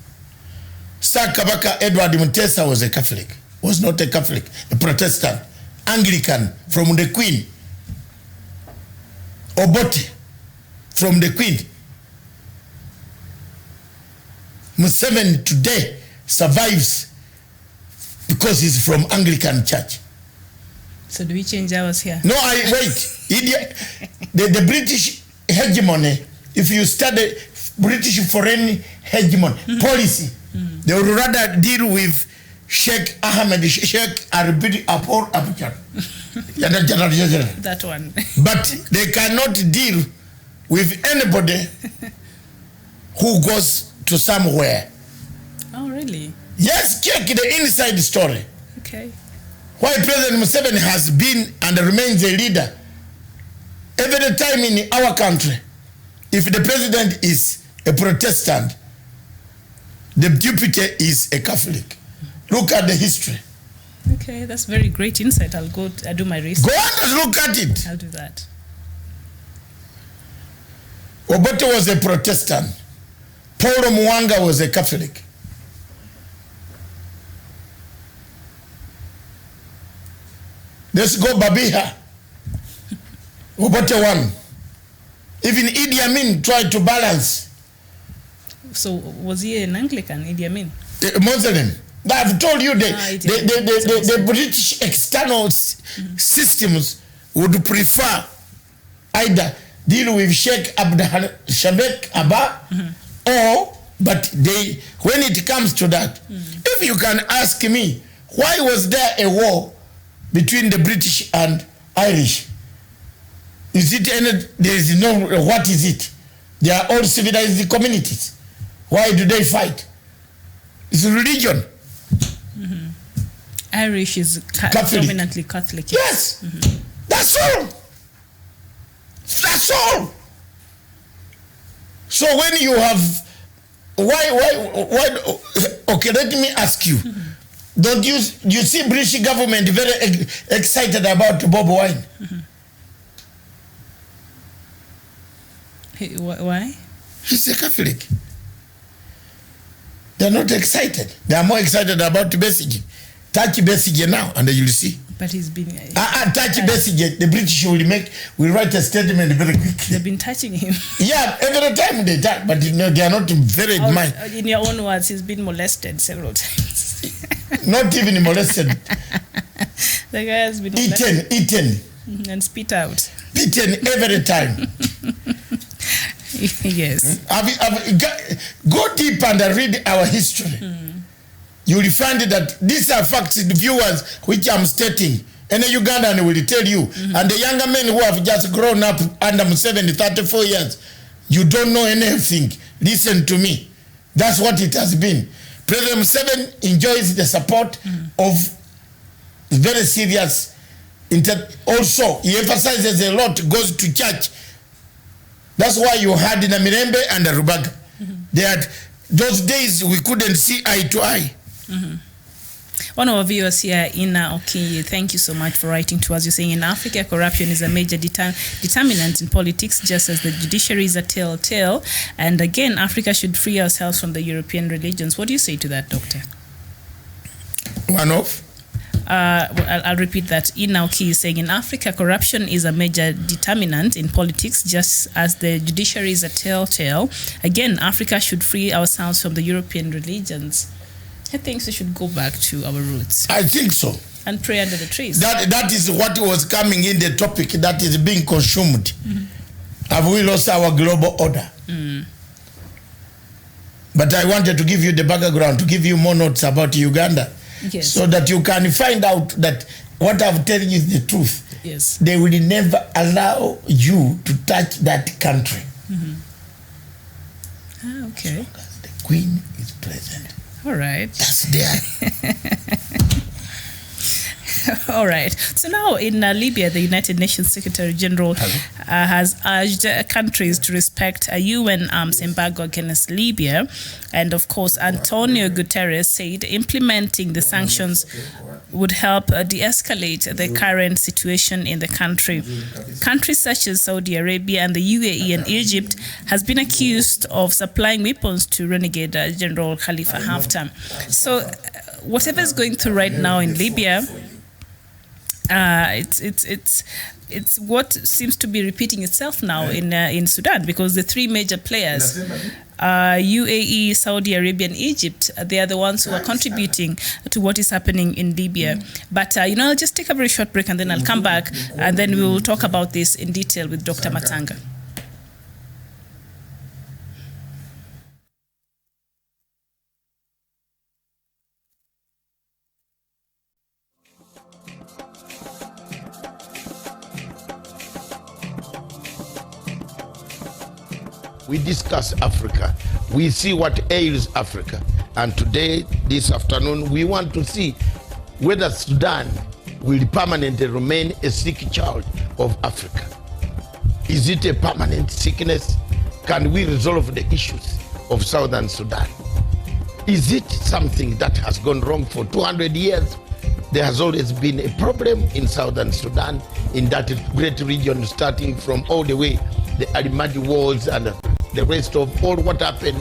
Speaker 6: Sir Kabaka Edward Mutesa was a Catholic. Was not a Catholic, a Protestant, Anglican from the Queen. Obote from the Queen. Museveni today survives because he's from Anglican Church.
Speaker 8: So do we change ours here?
Speaker 6: No, wait. The British hegemony, if you study British foreign hegemony policy, they would rather deal with Sheikh Ahmed, Sheikh Arbidi Apor Abidjan.
Speaker 8: That one.
Speaker 6: But they cannot deal with anybody who goes to somewhere.
Speaker 8: Oh, really?
Speaker 6: Yes, check the inside story.
Speaker 8: Okay.
Speaker 6: Why President Museveni has been and remains a leader. Every time in our country, if the president is a Protestant, the deputy is a Catholic. Look at the history.
Speaker 8: Okay, that's very great insight. I'll do my research.
Speaker 6: Go on and look at it.
Speaker 8: I'll do that.
Speaker 6: Obote was a Protestant. Paulo Mwanga was a Catholic. Let's go Babiha. Obote won. Even Idi Amin tried to balance.
Speaker 8: So was he an Anglican, Idi Amin?
Speaker 6: Muslim. I've told you the British external systems would prefer either deal with Sheikh Abdul Shabek Abba or, but they, when it comes to that, if you can ask me, why was there a war between the British and Irish? Is it any, there is no, what is it? They are all civilized communities. Why do they fight? It's religion.
Speaker 8: Irish is dominantly Catholic.
Speaker 6: Yes. That's all. That's all. So when you have, why, okay, let me ask you. Don't you see British government very excited about Bob Wine?
Speaker 8: Why?
Speaker 6: He's a Catholic. They're not excited. They are more excited about Besigye. Touch Besigye now, and you'll see.
Speaker 8: But he's been...
Speaker 6: touch Besigye, the British will write a statement very quickly.
Speaker 8: They've been touching him.
Speaker 6: Yeah, every time they touch, but you know, they are not very admired.
Speaker 8: In your own words, he's been molested several times.
Speaker 6: Not even molested.
Speaker 8: The guy has been molested.
Speaker 6: Eaten.
Speaker 8: And spit out.
Speaker 6: Beaten every time.
Speaker 8: Yes.
Speaker 6: Go deep and read our history. You will find that these are facts, viewers, which I'm stating. And a Ugandan will tell you. And the younger men who have just grown up under Museveni, 34 years, you don't know anything. Listen to me. That's what it has been. President Museveni enjoys the support of very serious. Also, he emphasizes a lot, goes to church. That's why you had Namirembe and Rubaga. They had, those days we couldn't see eye to eye.
Speaker 8: One of our viewers here, Ina Oki, thank you so much for writing to us. You're saying in Africa, corruption is a major determinant in politics, just as the judiciary is a telltale. And again, Africa should free ourselves from the European religions. What do you say to that, Doctor?
Speaker 6: One of?
Speaker 8: I'll repeat that. Ina Oki is saying in Africa, corruption is a major determinant in politics, just as the judiciary is a telltale. Again, Africa should free ourselves from the European religions. He thinks we should go back to our roots.
Speaker 6: I think so.
Speaker 8: And pray under the trees.
Speaker 6: That is what was coming in the topic that is being consumed. Have we lost our global order? But I wanted to give you the background, to give you more notes about Uganda.
Speaker 8: Yes.
Speaker 6: So that you can find out that what I'm telling you is the truth.
Speaker 8: Yes.
Speaker 6: They will never allow you to touch that country.
Speaker 8: Okay.
Speaker 6: As long as the Queen is present.
Speaker 8: All right.
Speaker 6: That's there.
Speaker 8: All right. So now in Libya, the United Nations Secretary General has urged countries to respect a UN arms embargo against Libya. And of course, Antonio Guterres said implementing the sanctions would help de-escalate the current situation in the country. Countries such as Saudi Arabia and the UAE and Egypt has been accused of supplying weapons to renegade General Khalifa Haftar. So whatever is going through right now in Libya, it's what seems to be repeating itself now in Sudan, because the three major players, UAE, Saudi Arabia, and Egypt, they are the ones who are contributing to what is happening in Libya. But I'll just take a very short break and then I'll come back and then we will talk about this in detail with Dr. Matanga.
Speaker 6: We discuss Africa. We see what ails Africa. And today, this afternoon, we want to see whether Sudan will permanently remain a sick child of Africa. Is it a permanent sickness? Can we resolve the issues of Southern Sudan? Is it something that has gone wrong for 200 years? There has always been a problem in Southern Sudan, in that great region, starting from all the way the Alimadi Wars and the rest of all what happened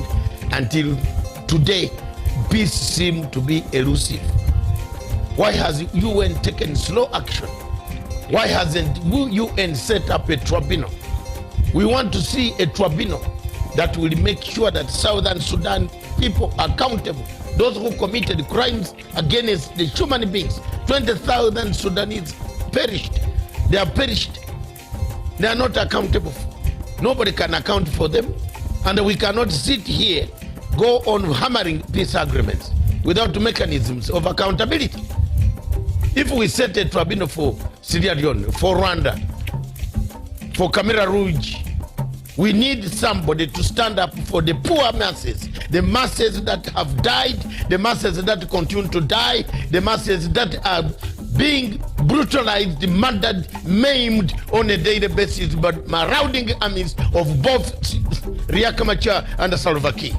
Speaker 6: until today. Peace seems to be elusive. Why has UN taken slow action? Why hasn't UN set up a tribunal? We want to see a tribunal that will make sure that Southern Sudan people are accountable. Those who committed crimes against the human beings. 20,000 Sudanese perished. They are perished. They are not accountable. Nobody can account for them. And we cannot sit here, go on hammering peace agreements without mechanisms of accountability. If we set a tribunal for Sierra Leone, for Rwanda, for Camera Rouge, we need somebody to stand up for the poor masses, the masses that have died, the masses that continue to die, the masses that are being brutalized, murdered, maimed on a daily basis by marauding armies of both Riek Machar and Salva Kiir.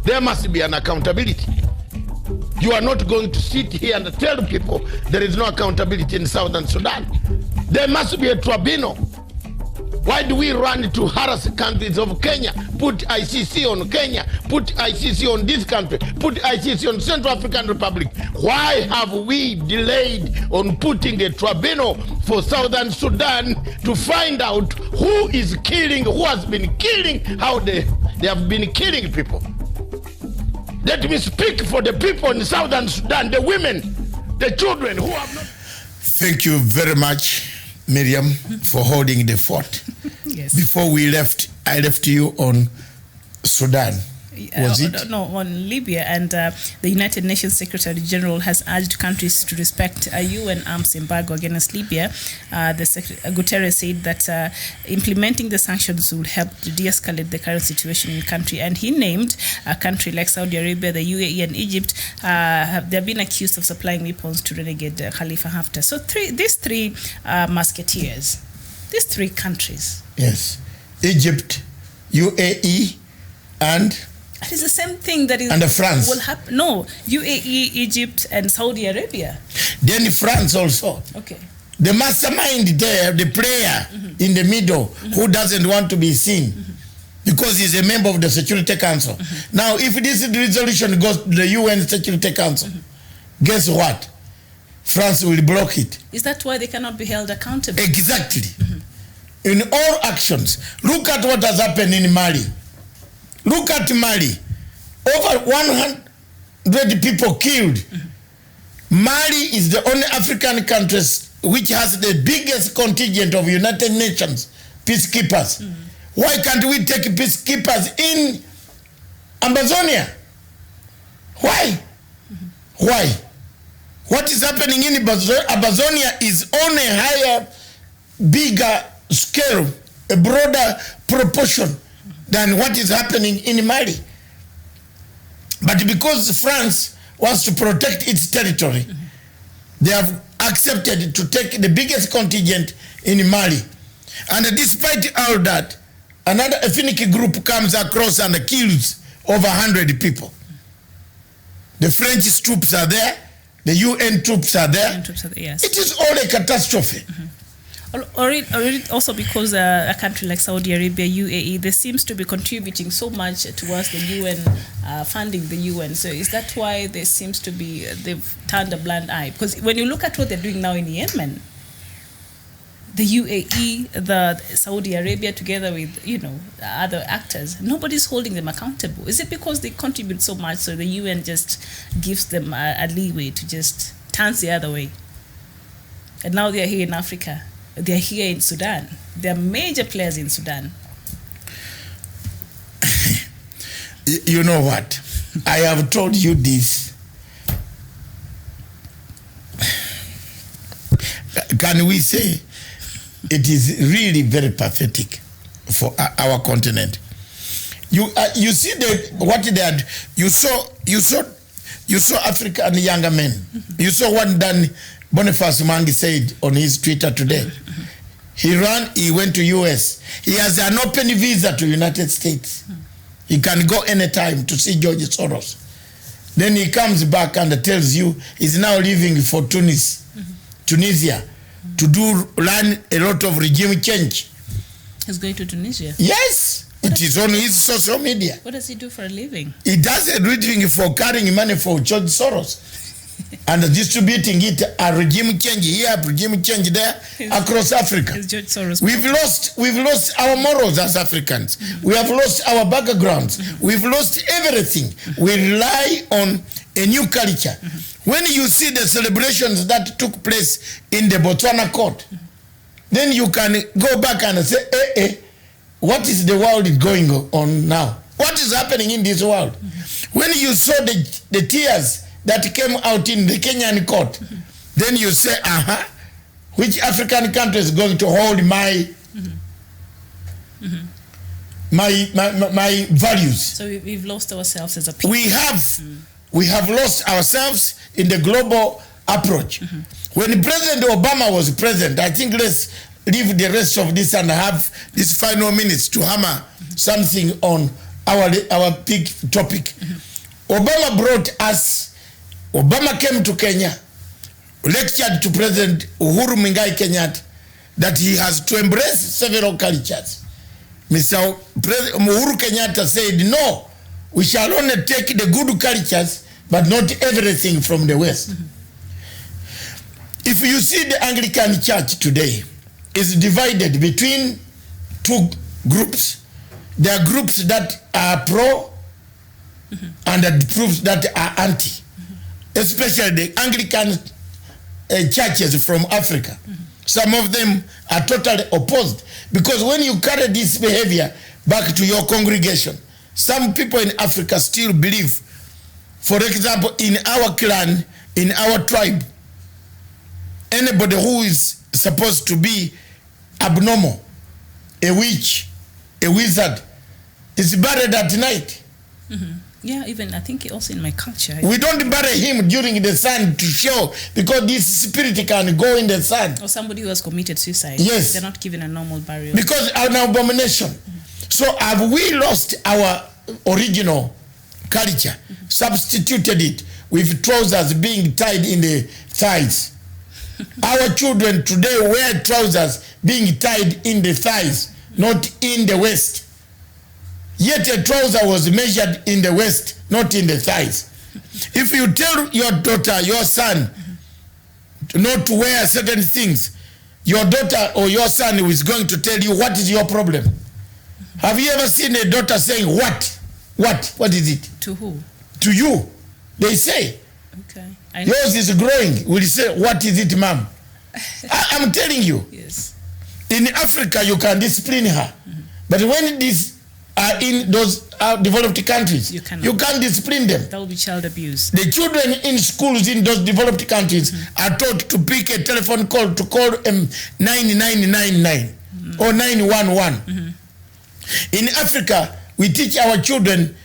Speaker 6: There must be an accountability. You are not going to sit here and tell people there is no accountability in Southern Sudan. There must be a tribunal. Why do we run to harass countries of Kenya? Put ICC on Kenya, put ICC on this country, put ICC on Central African Republic. Why have we delayed on putting a tribunal for Southern Sudan to find out who is killing, who has been killing, how they have been killing people? Let me speak for the people in Southern Sudan, the women, the children who have not... Thank you very much, Miriam, for holding the fort.
Speaker 8: Yes.
Speaker 6: Before we left, I left you on Sudan. Was it?
Speaker 8: No, on Libya. And the United Nations Secretary General has urged countries to respect a UN arms embargo against Libya. Guterres said that implementing the sanctions will help to de-escalate the current situation in the country. And he named a country like Saudi Arabia, the UAE, and Egypt. They have been accused of supplying weapons to renegade Khalifa Haftar. So these three musketeers, these three countries.
Speaker 6: Yes. Egypt, UAE, and...
Speaker 8: It is the same thing that is
Speaker 6: and France.
Speaker 8: Will happen. No, UAE, Egypt, and Saudi Arabia.
Speaker 6: Then France also.
Speaker 8: Okay.
Speaker 6: The mastermind there, the player in the middle, who doesn't want to be seen because he's a member of the Security Council. Now, if this resolution goes to the UN Security Council, guess what? France will block it.
Speaker 8: Is that why they cannot be held accountable?
Speaker 6: Exactly. In all actions. Look at what has happened in Mali. Look at Mali. Over 100 people killed. Mali is the only African country which has the biggest contingent of United Nations peacekeepers. Why can't we take peacekeepers in Amazonia? Why? Why? What is happening in Amazonia is on a higher, bigger scale, a broader proportion than what is happening in Mali. But because France wants to protect its territory, they have accepted to take the biggest contingent in Mali. And despite all that, another ethnic group comes across and kills over 100 people. The French troops are there, the UN troops are there.
Speaker 8: Yes.
Speaker 6: It is all a catastrophe.
Speaker 8: Or also because a country like Saudi Arabia, UAE, they seems to be contributing so much towards the UN, funding the UN. So is that why there seems to be, they've turned a blind eye? Because when you look at what they're doing now in Yemen, the UAE, the Saudi Arabia, together with, you know, other actors, nobody's holding them accountable. Is it because they contribute so much, so the UN just gives them a leeway to just turn the other way? And now they're here in Africa. They're here in Sudan. They're major players in Sudan.
Speaker 6: You know what? I have told you this. Can we say it is really very pathetic for our continent? You see what they had. You saw African younger men. You saw what Dan Boniface Mangi said on his Twitter today. He went to US. He has an open visa to United States. He can go anytime to see George Soros. Then he comes back and tells you he's now leaving for Tunisia, to learn a lot of regime change.
Speaker 8: He's going to Tunisia?
Speaker 6: Yes. It is on his social media.
Speaker 8: What does he do for a living?
Speaker 6: He does a living for carrying money for George Soros and distributing it a regime change here, regime change there, across Africa.
Speaker 8: George Soros.
Speaker 6: We've lost our morals as Africans. We have lost our backgrounds. We've lost everything. We rely on a new culture. When you see the celebrations that took place in the Botswana court, then you can go back and say, what is the world going on now? What is happening in this world? When you saw the tears that came out in the Kenyan court, then you say, which African country is going to hold my values?
Speaker 8: So we've lost ourselves as a people.
Speaker 6: We have lost ourselves in the global approach. When President Obama was president, I think let's leave the rest of this and have these final minutes to hammer something on our big topic. Obama came to Kenya, lectured to President Uhuru Kenyatta that he has to embrace several cultures. Mr. Uhuru Kenyatta said, no, we shall only take the good cultures, but not everything from the West. If you see the Anglican Church today, is divided between two groups. There are groups that are pro and groups that are anti. Especially the Anglican churches from Africa. Some of them are totally opposed. Because when you carry this behavior back to your congregation, some people in Africa still believe, for example, in our clan, in our tribe, anybody who is supposed to be abnormal, a witch, a wizard, is buried at night.
Speaker 8: Yeah, even I think also in my culture.
Speaker 6: We don't bury him during the sun to show, because this spirit can go in the sun.
Speaker 8: Or somebody who has committed suicide.
Speaker 6: Yes.
Speaker 8: They're not given a normal burial.
Speaker 6: Because an abomination. So have we lost our original culture, substituted it with trousers being tied in the thighs? Our children today wear trousers being tied in the thighs, not in the waist. Yet a trouser was measured in the waist, not in the thighs. If you tell your daughter, your son, not to wear certain things, your daughter or your son is going to tell you, what is your problem? Have you ever seen a daughter saying, what? What is it?
Speaker 8: To who?
Speaker 6: To you. They say.
Speaker 8: Okay.
Speaker 6: Yours is growing. Will you say, what is it, ma'am? I'm telling you.
Speaker 8: Yes.
Speaker 6: In Africa, you can discipline her. But when these are in those developed countries, you can't discipline them.
Speaker 8: That will be child abuse.
Speaker 6: The children in schools in those developed countries are taught to pick a telephone call to call 9999 or 911. In Africa, we teach our children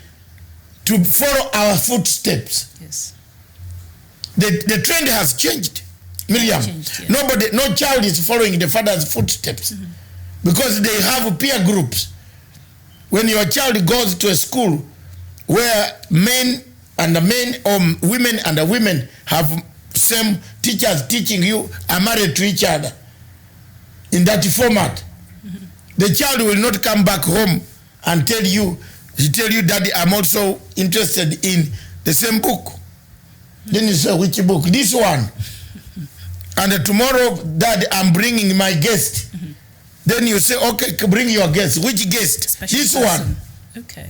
Speaker 6: to follow our footsteps.
Speaker 8: Yes.
Speaker 6: The trend has changed. Miriam,
Speaker 8: changed, yes.
Speaker 6: no child is following the father's footsteps because they have peer groups. When your child goes to a school where men and the men or women and the women have same teachers teaching you are married to each other in that format, the child will not come back home and tell you, Daddy, I'm also interested in the same book. Then you say, which book? This one. And tomorrow, Dad, I'm bringing my guest. Then you say, okay, bring your guest. Which guest?
Speaker 8: Special
Speaker 6: this
Speaker 8: person.
Speaker 6: one.
Speaker 8: Okay.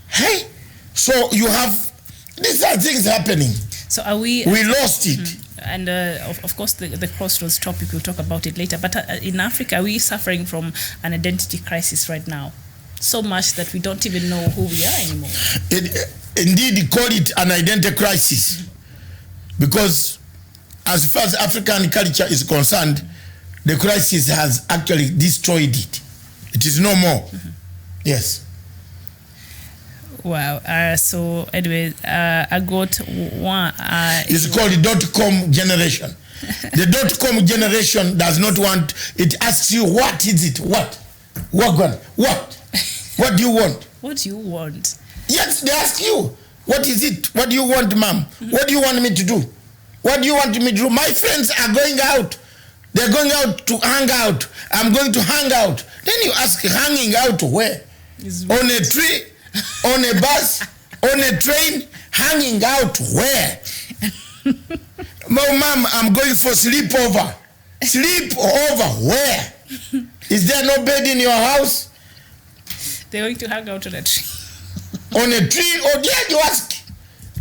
Speaker 6: Hey, so you have, these are things happening.
Speaker 8: So are we
Speaker 6: lost it.
Speaker 8: And of course, the crossroads topic, we'll talk about it later. But in Africa, are we suffering from an identity crisis right now? So much that we don't even know who we are anymore.
Speaker 6: Indeed, call it an identity crisis. Because as far as African culture is concerned, the crisis has actually destroyed it. It is no more. Yes.
Speaker 8: Wow. So anyway, I got one.
Speaker 6: It's called the .com generation. The .com generation does not want, it asks you, what is it? What? What? What do you want?
Speaker 8: What do you want?
Speaker 6: Yes, they ask you, what is it? What do you want, ma'am? What do you want me to do? What do you want me to do? My friends are going out. They're going out to hang out. I'm going to hang out. Then you ask, hanging out where? On a tree? On a bus? On a train? Hanging out where? Oh, ma'am, I'm going for sleepover. Sleepover where? Is there no bed in your house?
Speaker 8: They're going to hang out on a tree.
Speaker 6: On a tree? Or yeah, you ask,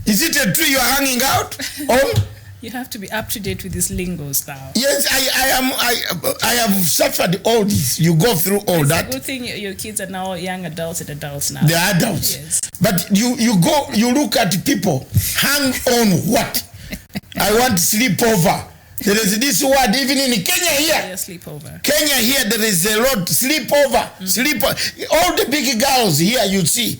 Speaker 6: is it a tree you're hanging out on?
Speaker 8: You have to be up to date with these lingos now.
Speaker 6: Yes, I have suffered all this. You go through all that.
Speaker 8: It's a good thing your kids are now young adults and adults now.
Speaker 6: They're adults.
Speaker 8: Yes.
Speaker 6: But you look at people, hang on what? I want sleepover. There is this word even in Kenya here.
Speaker 8: Yeah, sleepover.
Speaker 6: Kenya here, there is a lot, sleepover. Sleepover. All the big girls here you see,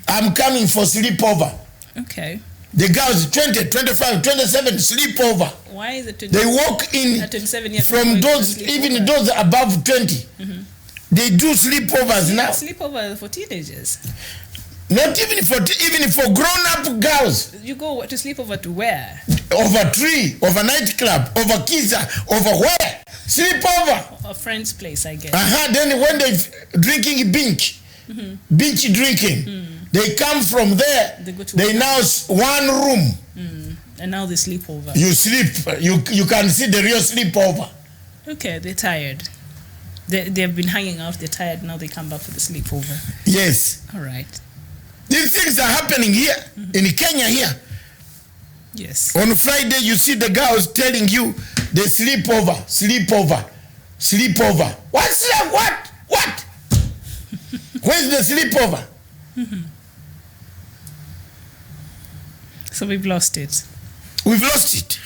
Speaker 6: I'm coming for sleepover.
Speaker 8: Okay.
Speaker 6: The girls 20, 25, 27 sleepover.
Speaker 8: Why is it 27?
Speaker 6: They walk in
Speaker 8: at 27 years
Speaker 6: from those, even those above 20. They do sleepovers now.
Speaker 8: Sleepover for teenagers.
Speaker 6: Not even for grown-up girls.
Speaker 8: You go to sleepover to where?
Speaker 6: Over tree, over nightclub, over Kiza, over where? Sleepover.
Speaker 8: A friend's place, I guess.
Speaker 6: Then when they drinking beach drinking, they come from there. They now one room.
Speaker 8: And now they sleep over.
Speaker 6: You sleep. You can see the real sleepover.
Speaker 8: Okay, they're tired. They've been hanging out. They're tired. Now they come back for the sleepover.
Speaker 6: Yes.
Speaker 8: All right.
Speaker 6: These things are happening here in Kenya here.
Speaker 8: Yes.
Speaker 6: On Friday, you see the girls telling you they sleepover. What's that? What? Where's the sleepover?
Speaker 8: So we've lost it.
Speaker 6: We've lost it.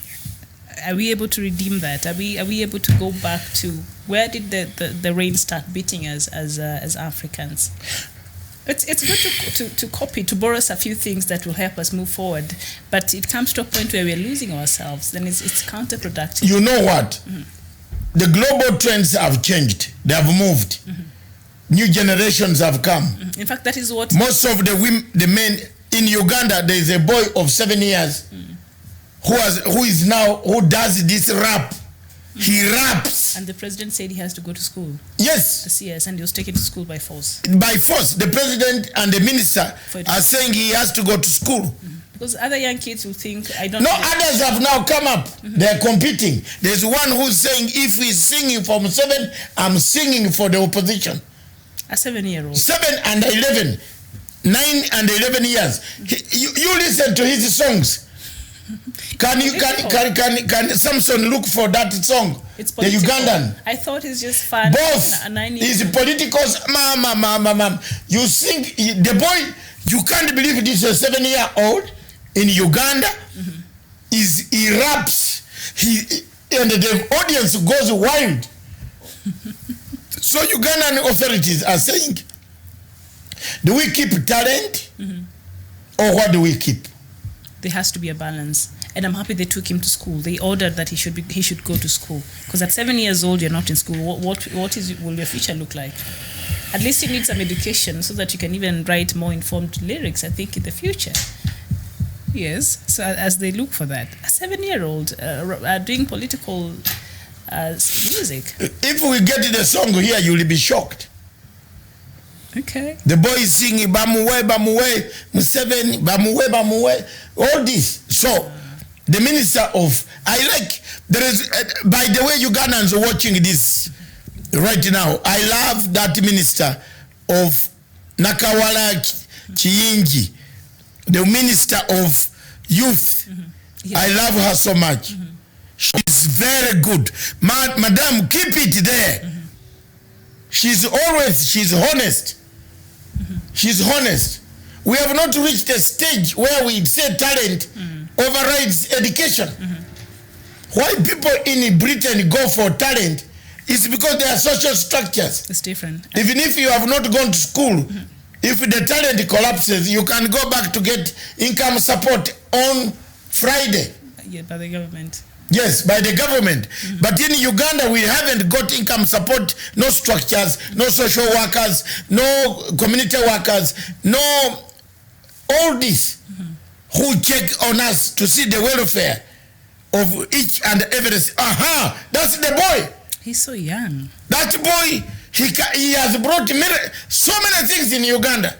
Speaker 8: Are we able to redeem that? Are we able to go back to where did the rain start beating us as Africans? It's good to copy, to borrow us a few things that will help us move forward. But it comes to a point where we're losing ourselves. Then it's counterproductive.
Speaker 6: You know what? The global trends have changed. They have moved. New generations have come.
Speaker 8: In fact, that is what
Speaker 6: most of the men in Uganda. There is a boy of 7 years who does this rap. He raps.
Speaker 8: And the president said he has to go to school.
Speaker 6: Yes.
Speaker 8: The CS, and he was taken to school by force.
Speaker 6: By force. The president and the minister are saying he has to go to school.
Speaker 8: Because other young kids will think, I don't
Speaker 6: know.
Speaker 8: No,
Speaker 6: others have now come up. They're competing. There's one who's saying, if he's singing from 7, I'm singing for the opposition.
Speaker 8: A 7-year-old.
Speaker 6: 7 and 11. 9 and 11 years. You listen to his songs. Can Samson look for that song?
Speaker 8: It's
Speaker 6: the Ugandan.
Speaker 8: I thought it's just fun.
Speaker 6: Both. It's political. Mama. You sing. The boy, you can't believe this is a 7-year-old in Uganda. He raps. And the audience goes wild. So Ugandan authorities are saying, do we keep talent or what do we keep?
Speaker 8: There has to be a balance. And I'm happy they took him to school. They ordered that he should go to school, because at 7 years old you're not in school. What will your future look like? At least you need some education so that you can even write more informed lyrics, I think, in the future. Yes, so as they look for that. A 7-year-old doing political music.
Speaker 6: If we get the song here, you will be shocked.
Speaker 8: Okay.
Speaker 6: The boy is singing Bamuwe, Bamuwe, Museveni, Bamuwe, Bamuwe, all this. So, the minister of, there is, by the way, Ugandans are watching this right now. I love that minister of Nakawala Chiyingi, the minister of youth.
Speaker 8: Yes.
Speaker 6: I love her so much. She's very good. Madam, keep it there. She's honest. She's honest. We have not reached a stage where we say talent overrides education. Why people in Britain go for talent is because there are social structures.
Speaker 8: It's different.
Speaker 6: Even if you have not gone to school, if the talent collapses, you can go back to get income support on Friday.
Speaker 8: Yeah, by the government.
Speaker 6: Yes, by the government. But in Uganda, we haven't got income support, no structures, no social workers, no community workers, no all this who check on us to see the welfare of each and every. Aha, that's the boy.
Speaker 8: He's so young.
Speaker 6: That boy, he has brought so many things in Uganda.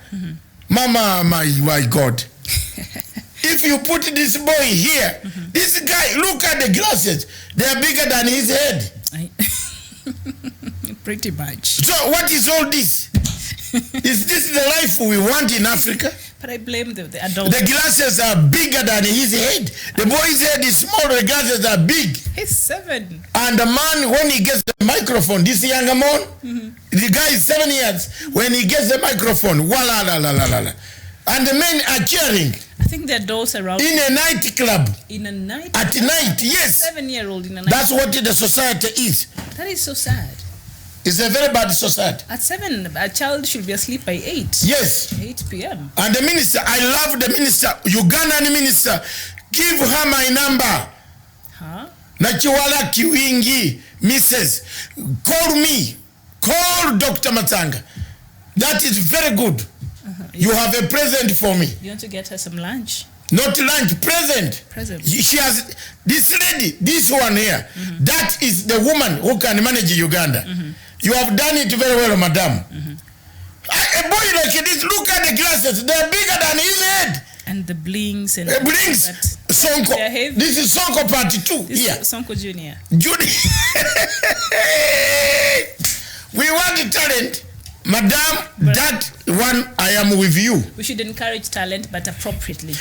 Speaker 6: Mama, my God. If you put this boy here, this guy, look at the glasses. They are bigger than his head.
Speaker 8: Pretty much.
Speaker 6: So what is all this? Is this the life we want in Africa?
Speaker 8: But I blame the adults.
Speaker 6: The glasses are bigger than his head. The boy's head is small, the glasses are big.
Speaker 8: He's 7.
Speaker 6: And the man, when he gets the microphone, this younger man, the guy is 7 years. When he gets the microphone, wala la la la la. And the men are cheering.
Speaker 8: I think the adults around.
Speaker 6: In a nightclub.
Speaker 8: In a night.
Speaker 6: At night, yes.
Speaker 8: 7-year-old in a night.
Speaker 6: That's what the society is.
Speaker 8: That is so sad.
Speaker 6: It's a very bad society.
Speaker 8: At 7, a child should be asleep by 8.
Speaker 6: Yes.
Speaker 8: 8 p.m.
Speaker 6: And the minister, I love the minister, Ugandan minister, give her my number.
Speaker 8: Huh?
Speaker 6: Nachiwala Kiwingi, Mrs. Call me. Call Dr. Matanga. That is very good. You have a present for me.
Speaker 8: You want to get her some lunch?
Speaker 6: Not lunch, present.
Speaker 8: Present.
Speaker 6: She has, this lady, this one here, that is the woman who can manage Uganda. You have done it very well, madam. A boy like this, look at the glasses, they're bigger than his head.
Speaker 8: And the blings and
Speaker 6: blings. Sonko. This is Sonko part 2
Speaker 8: this
Speaker 6: here.
Speaker 8: Is Sonko Junior.
Speaker 6: We want the talent. Madam, that one, I am with you.
Speaker 8: We should encourage talent, but appropriately.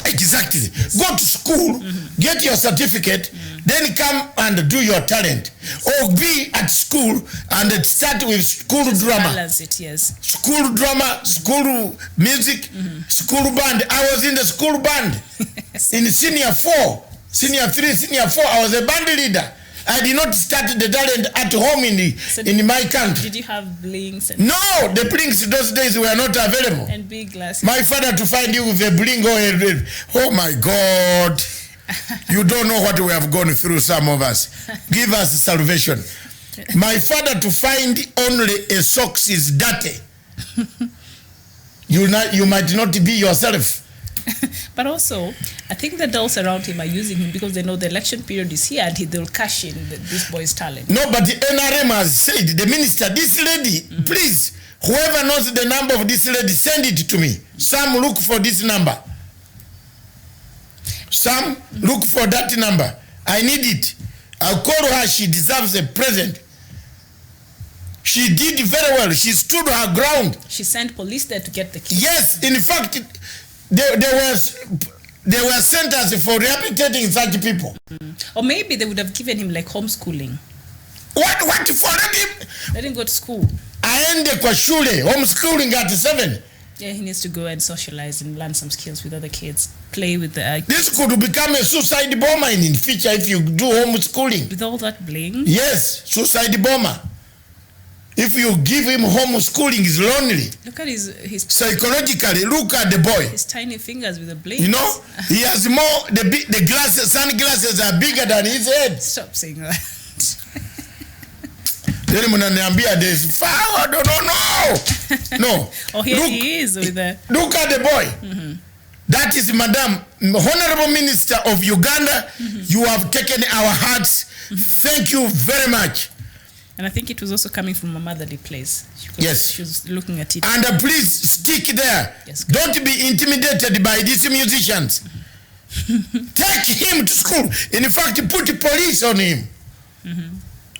Speaker 6: Exactly. Yes. Go to school, get your certificate, then come and do your talent. Yes. Or be at school and start with school drama.
Speaker 8: Balance it, yes.
Speaker 6: School drama, school music, school band. I was in the school band in senior 4, senior 3, senior 4. I was a band leader. I did not start the talent at home in my country.
Speaker 8: Did you have blings? And
Speaker 6: no, the blings those days were not available.
Speaker 8: And big glasses.
Speaker 6: My father to find you with a bling oh my God. You don't know what we have gone through, some of us. Give us salvation. My father to find only a socks is dirty. You might not be yourself.
Speaker 8: But also, I think the adults around him are using him because they know the election period is here and they'll cash in this boy's talent.
Speaker 6: No, but the NRM has said, the minister, this lady, please, whoever knows the number of this lady, send it to me. Sam, look for this number. Sam, look for that number. I need it. I'll call her. She deserves a present. She did very well. She stood her ground.
Speaker 8: She sent police there to get the kids.
Speaker 6: Yes, in fact, there were centers for rehabilitating such people.
Speaker 8: Or maybe they would have given him like homeschooling.
Speaker 6: What for him?
Speaker 8: Let him go to school.
Speaker 6: Aende kwa shule, homeschooling at 7.
Speaker 8: Yeah, he needs to go and socialize and learn some skills with other kids. Play with the...
Speaker 6: This could become a suicide bomber in the future if you do homeschooling.
Speaker 8: With all that bling?
Speaker 6: Yes, suicide bomber. If you give him homeschooling, he's lonely.
Speaker 8: Look at his
Speaker 6: Psychologically, look at the boy.
Speaker 8: His tiny fingers with the blades.
Speaker 6: You know, he has more, the glasses, sunglasses are bigger than his head.
Speaker 8: Stop saying that.
Speaker 6: There's fire, no.
Speaker 8: Oh, here he is with the...
Speaker 6: Look at the boy. That is Madam, Honorable Minister of Uganda. You have taken our hearts. Thank you very much.
Speaker 8: And I think it was also coming from a motherly place.
Speaker 6: Yes.
Speaker 8: She was looking at it.
Speaker 6: And please stick there.
Speaker 8: Yes,
Speaker 6: don't be intimidated by these musicians. Take him to school. In fact, put police on him.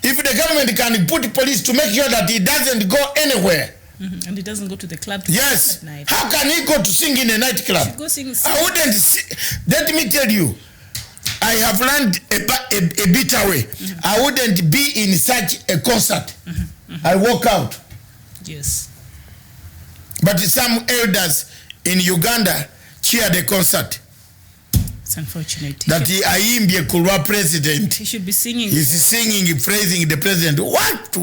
Speaker 6: If the government can put police to make sure that he doesn't go anywhere.
Speaker 8: And he doesn't go to the club to
Speaker 6: yes.
Speaker 8: At night.
Speaker 6: How can he go to sing in a nightclub?
Speaker 8: Go sing.
Speaker 6: I wouldn't. Let me tell you. I have learned a better way. I wouldn't be in such a concert. I walk out.
Speaker 8: Yes.
Speaker 6: But some elders in Uganda cheer the concert.
Speaker 8: It's unfortunate.
Speaker 6: That Aimbye Kulwa president.
Speaker 8: He should be singing.
Speaker 6: He's singing, praising the president. What?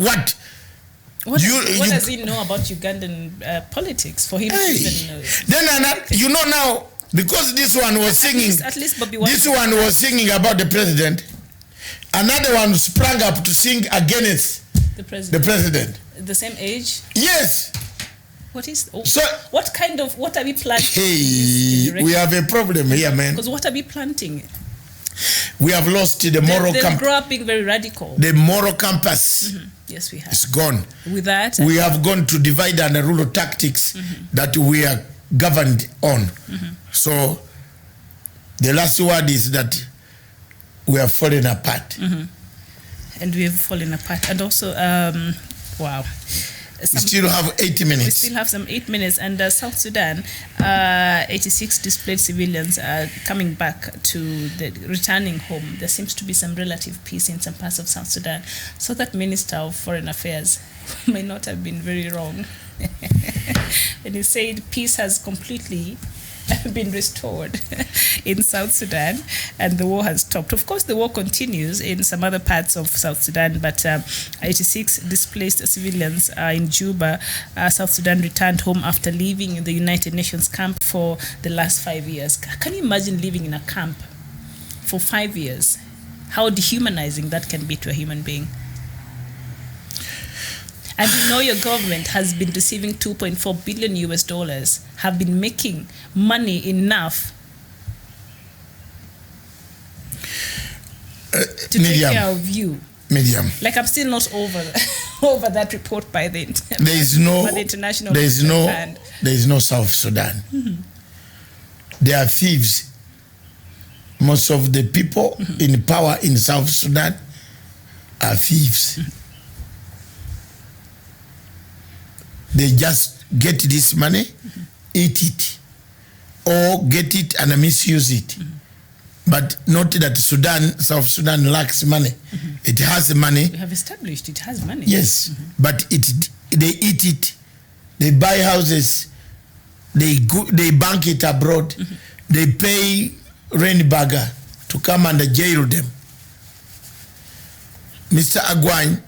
Speaker 8: What does he know about Ugandan politics for him to even know?
Speaker 6: Then you know now, because this one was singing,
Speaker 8: at least Bobby
Speaker 6: this one was singing about the president, another one sprang up to sing against the president.
Speaker 8: The same age?
Speaker 6: Yes.
Speaker 8: What is?
Speaker 6: So
Speaker 8: what are we planting?
Speaker 6: Hey, we have a problem here, man.
Speaker 8: Because what are we planting?
Speaker 6: We have lost the moral compass.
Speaker 8: They grow up being very radical.
Speaker 6: The moral compass.
Speaker 8: Yes, we have.
Speaker 6: It's gone.
Speaker 8: With that,
Speaker 6: we have gone to divide and rule tactics that we are governed on. So the last word is that we are falling apart.
Speaker 8: And we have fallen apart. And also, wow.
Speaker 6: We still have 80 minutes.
Speaker 8: We still have some 8 minutes. And South Sudan, 86 displaced civilians are coming back to returning home. There seems to be some relative peace in some parts of South Sudan. So that Minister of Foreign Affairs may not have been very wrong. And he said peace has completely been restored in South Sudan and the war has stopped. Of course, the war continues in some other parts of South Sudan, but 86 displaced civilians in Juba, South Sudan, returned home after living in the United Nations camp for the last 5 years. Can you imagine living in a camp for 5 years? How dehumanizing that can be to a human being. And you know your government has been receiving $2.4 billion US, have been making money enough to take care of you. Like I'm still not over that report by the international.
Speaker 6: There is no South Sudan. They are thieves. Most of the people in power in South Sudan are thieves. They just get this money, eat it, or get it and misuse it. But not that South Sudan lacks money. It has money.
Speaker 8: We have established it has money.
Speaker 6: Yes, but they eat it, they buy houses, they bank it abroad, they pay Rainbagger to come and jail them. Mr. Agwine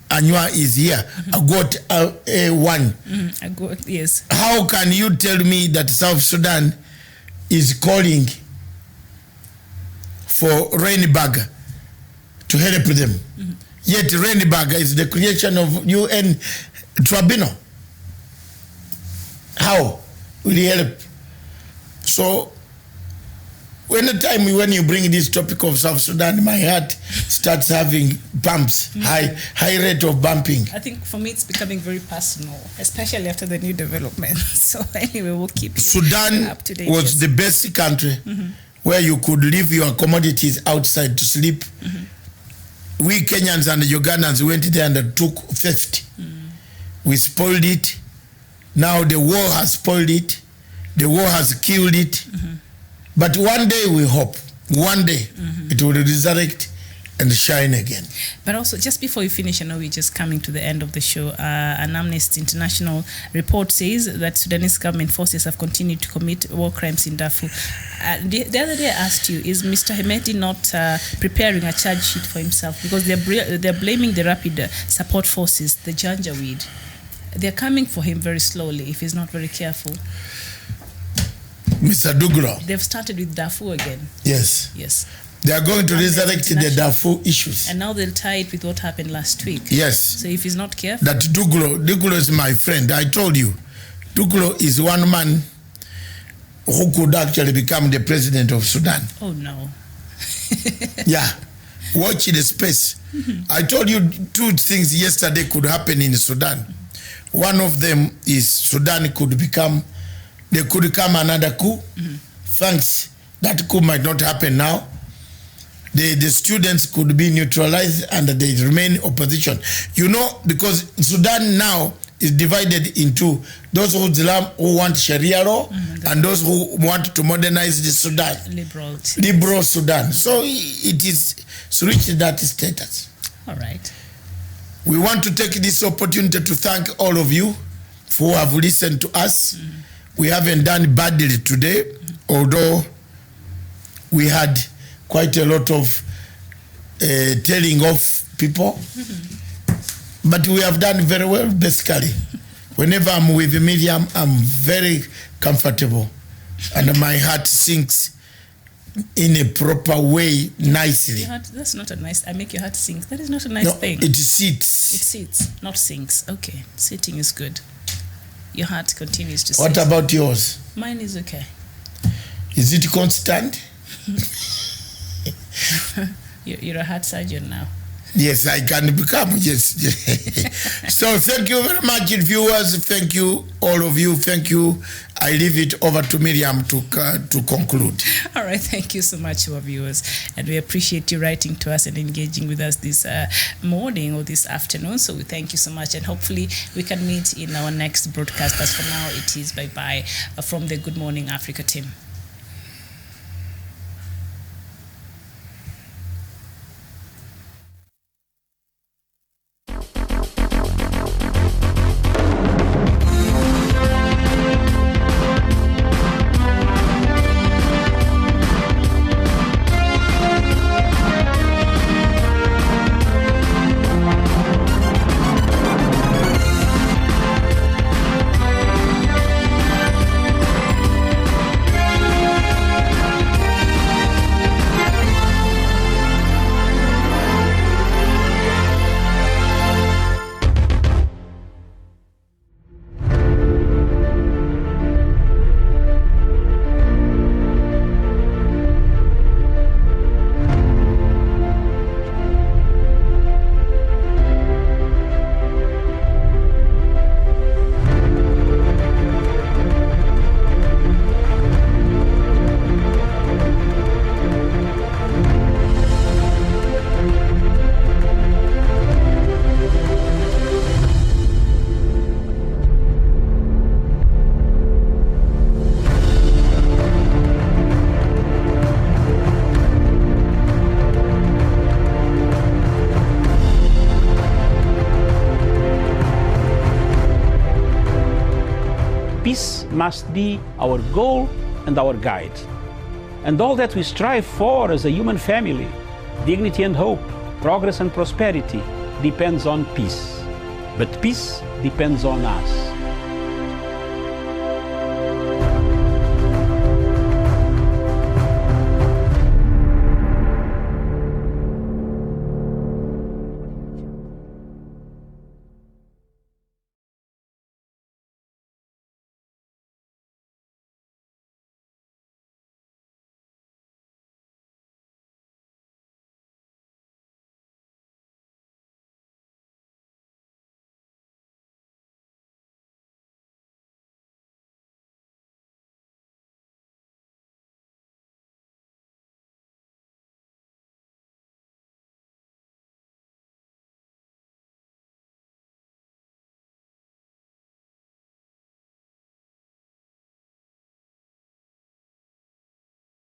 Speaker 6: Anywa is here. I got one.
Speaker 8: Yes.
Speaker 6: How can you tell me that South Sudan is calling for Rainbagger to help them? Yet Rainbagger is the creation of UN tribunal. How will he help? So when you bring this topic of South Sudan, my heart starts having bumps, high rate of bumping.
Speaker 8: I think for me it's becoming very personal, especially after the new developments. So anyway, we'll keep
Speaker 6: Sudan
Speaker 8: up to date.
Speaker 6: Was the best country where you could leave your commodities outside to sleep. We Kenyans and Ugandans went there and took theft. We spoiled it. Now the war has spoiled it. The war has killed it. But one day we hope, one day it will resurrect and shine again.
Speaker 8: But also, just before we finish, I know we're just coming to the end of the show. An Amnesty International report says that Sudanese government forces have continued to commit war crimes in Darfur. The other day I asked you, is Mr. Hemeti not preparing a charge sheet for himself? Because they're blaming the Rapid Support Forces, the Janjaweed. They're coming for him very slowly if he's not very careful.
Speaker 6: Mr. Dugro.
Speaker 8: They've started with Darfur again.
Speaker 6: Yes.
Speaker 8: Yes.
Speaker 6: They are going to resurrect the Darfur issues.
Speaker 8: And now they'll tie it with what happened last week.
Speaker 6: Yes.
Speaker 8: So if he's not careful.
Speaker 6: That Duglo is my friend. I told you, Duglo is one man who could actually become the president of Sudan.
Speaker 8: Oh no.
Speaker 6: Yeah. Watch the space. I told you 2 things yesterday could happen in Sudan. One of them is Sudan could become, there could come another coup. Thanks. That coup might not happen now. The students could be neutralized and they remain opposition. You know, because Sudan now is divided into those who want Sharia law and those who want to modernize the Sudan. Liberal Sudan. So it is reached that status.
Speaker 8: All right.
Speaker 6: We want to take this opportunity to thank all of you who have listened to us. We haven't done badly today, although we had quite a lot of telling off people. But we have done very well, basically. Whenever I'm with Miriam, I'm very comfortable. And my heart sinks in a proper way, nicely.
Speaker 8: That's not a nice, I make your heart sink. That is not a nice thing.
Speaker 6: It sits.
Speaker 8: It sits, not sinks. Okay, sitting is good. Your heart continues to sit.
Speaker 6: What about yours?
Speaker 8: Mine is okay.
Speaker 6: Is it constant?
Speaker 8: You're a heart surgeon now.
Speaker 6: Yes, I can become, yes. So thank you very much, viewers. Thank you, all of you. Thank you. I leave it over to Miriam to conclude.
Speaker 8: All right, thank you so much, our viewers. And we appreciate you writing to us and engaging with us this morning or this afternoon. So we thank you so much. And hopefully we can meet in our next broadcast. But for now, it is bye-bye from the Good Morning Africa team.
Speaker 1: Peace must be our goal and our guide. And all that we strive for as a human family, dignity and hope, progress and prosperity, depends on peace. But peace depends on us.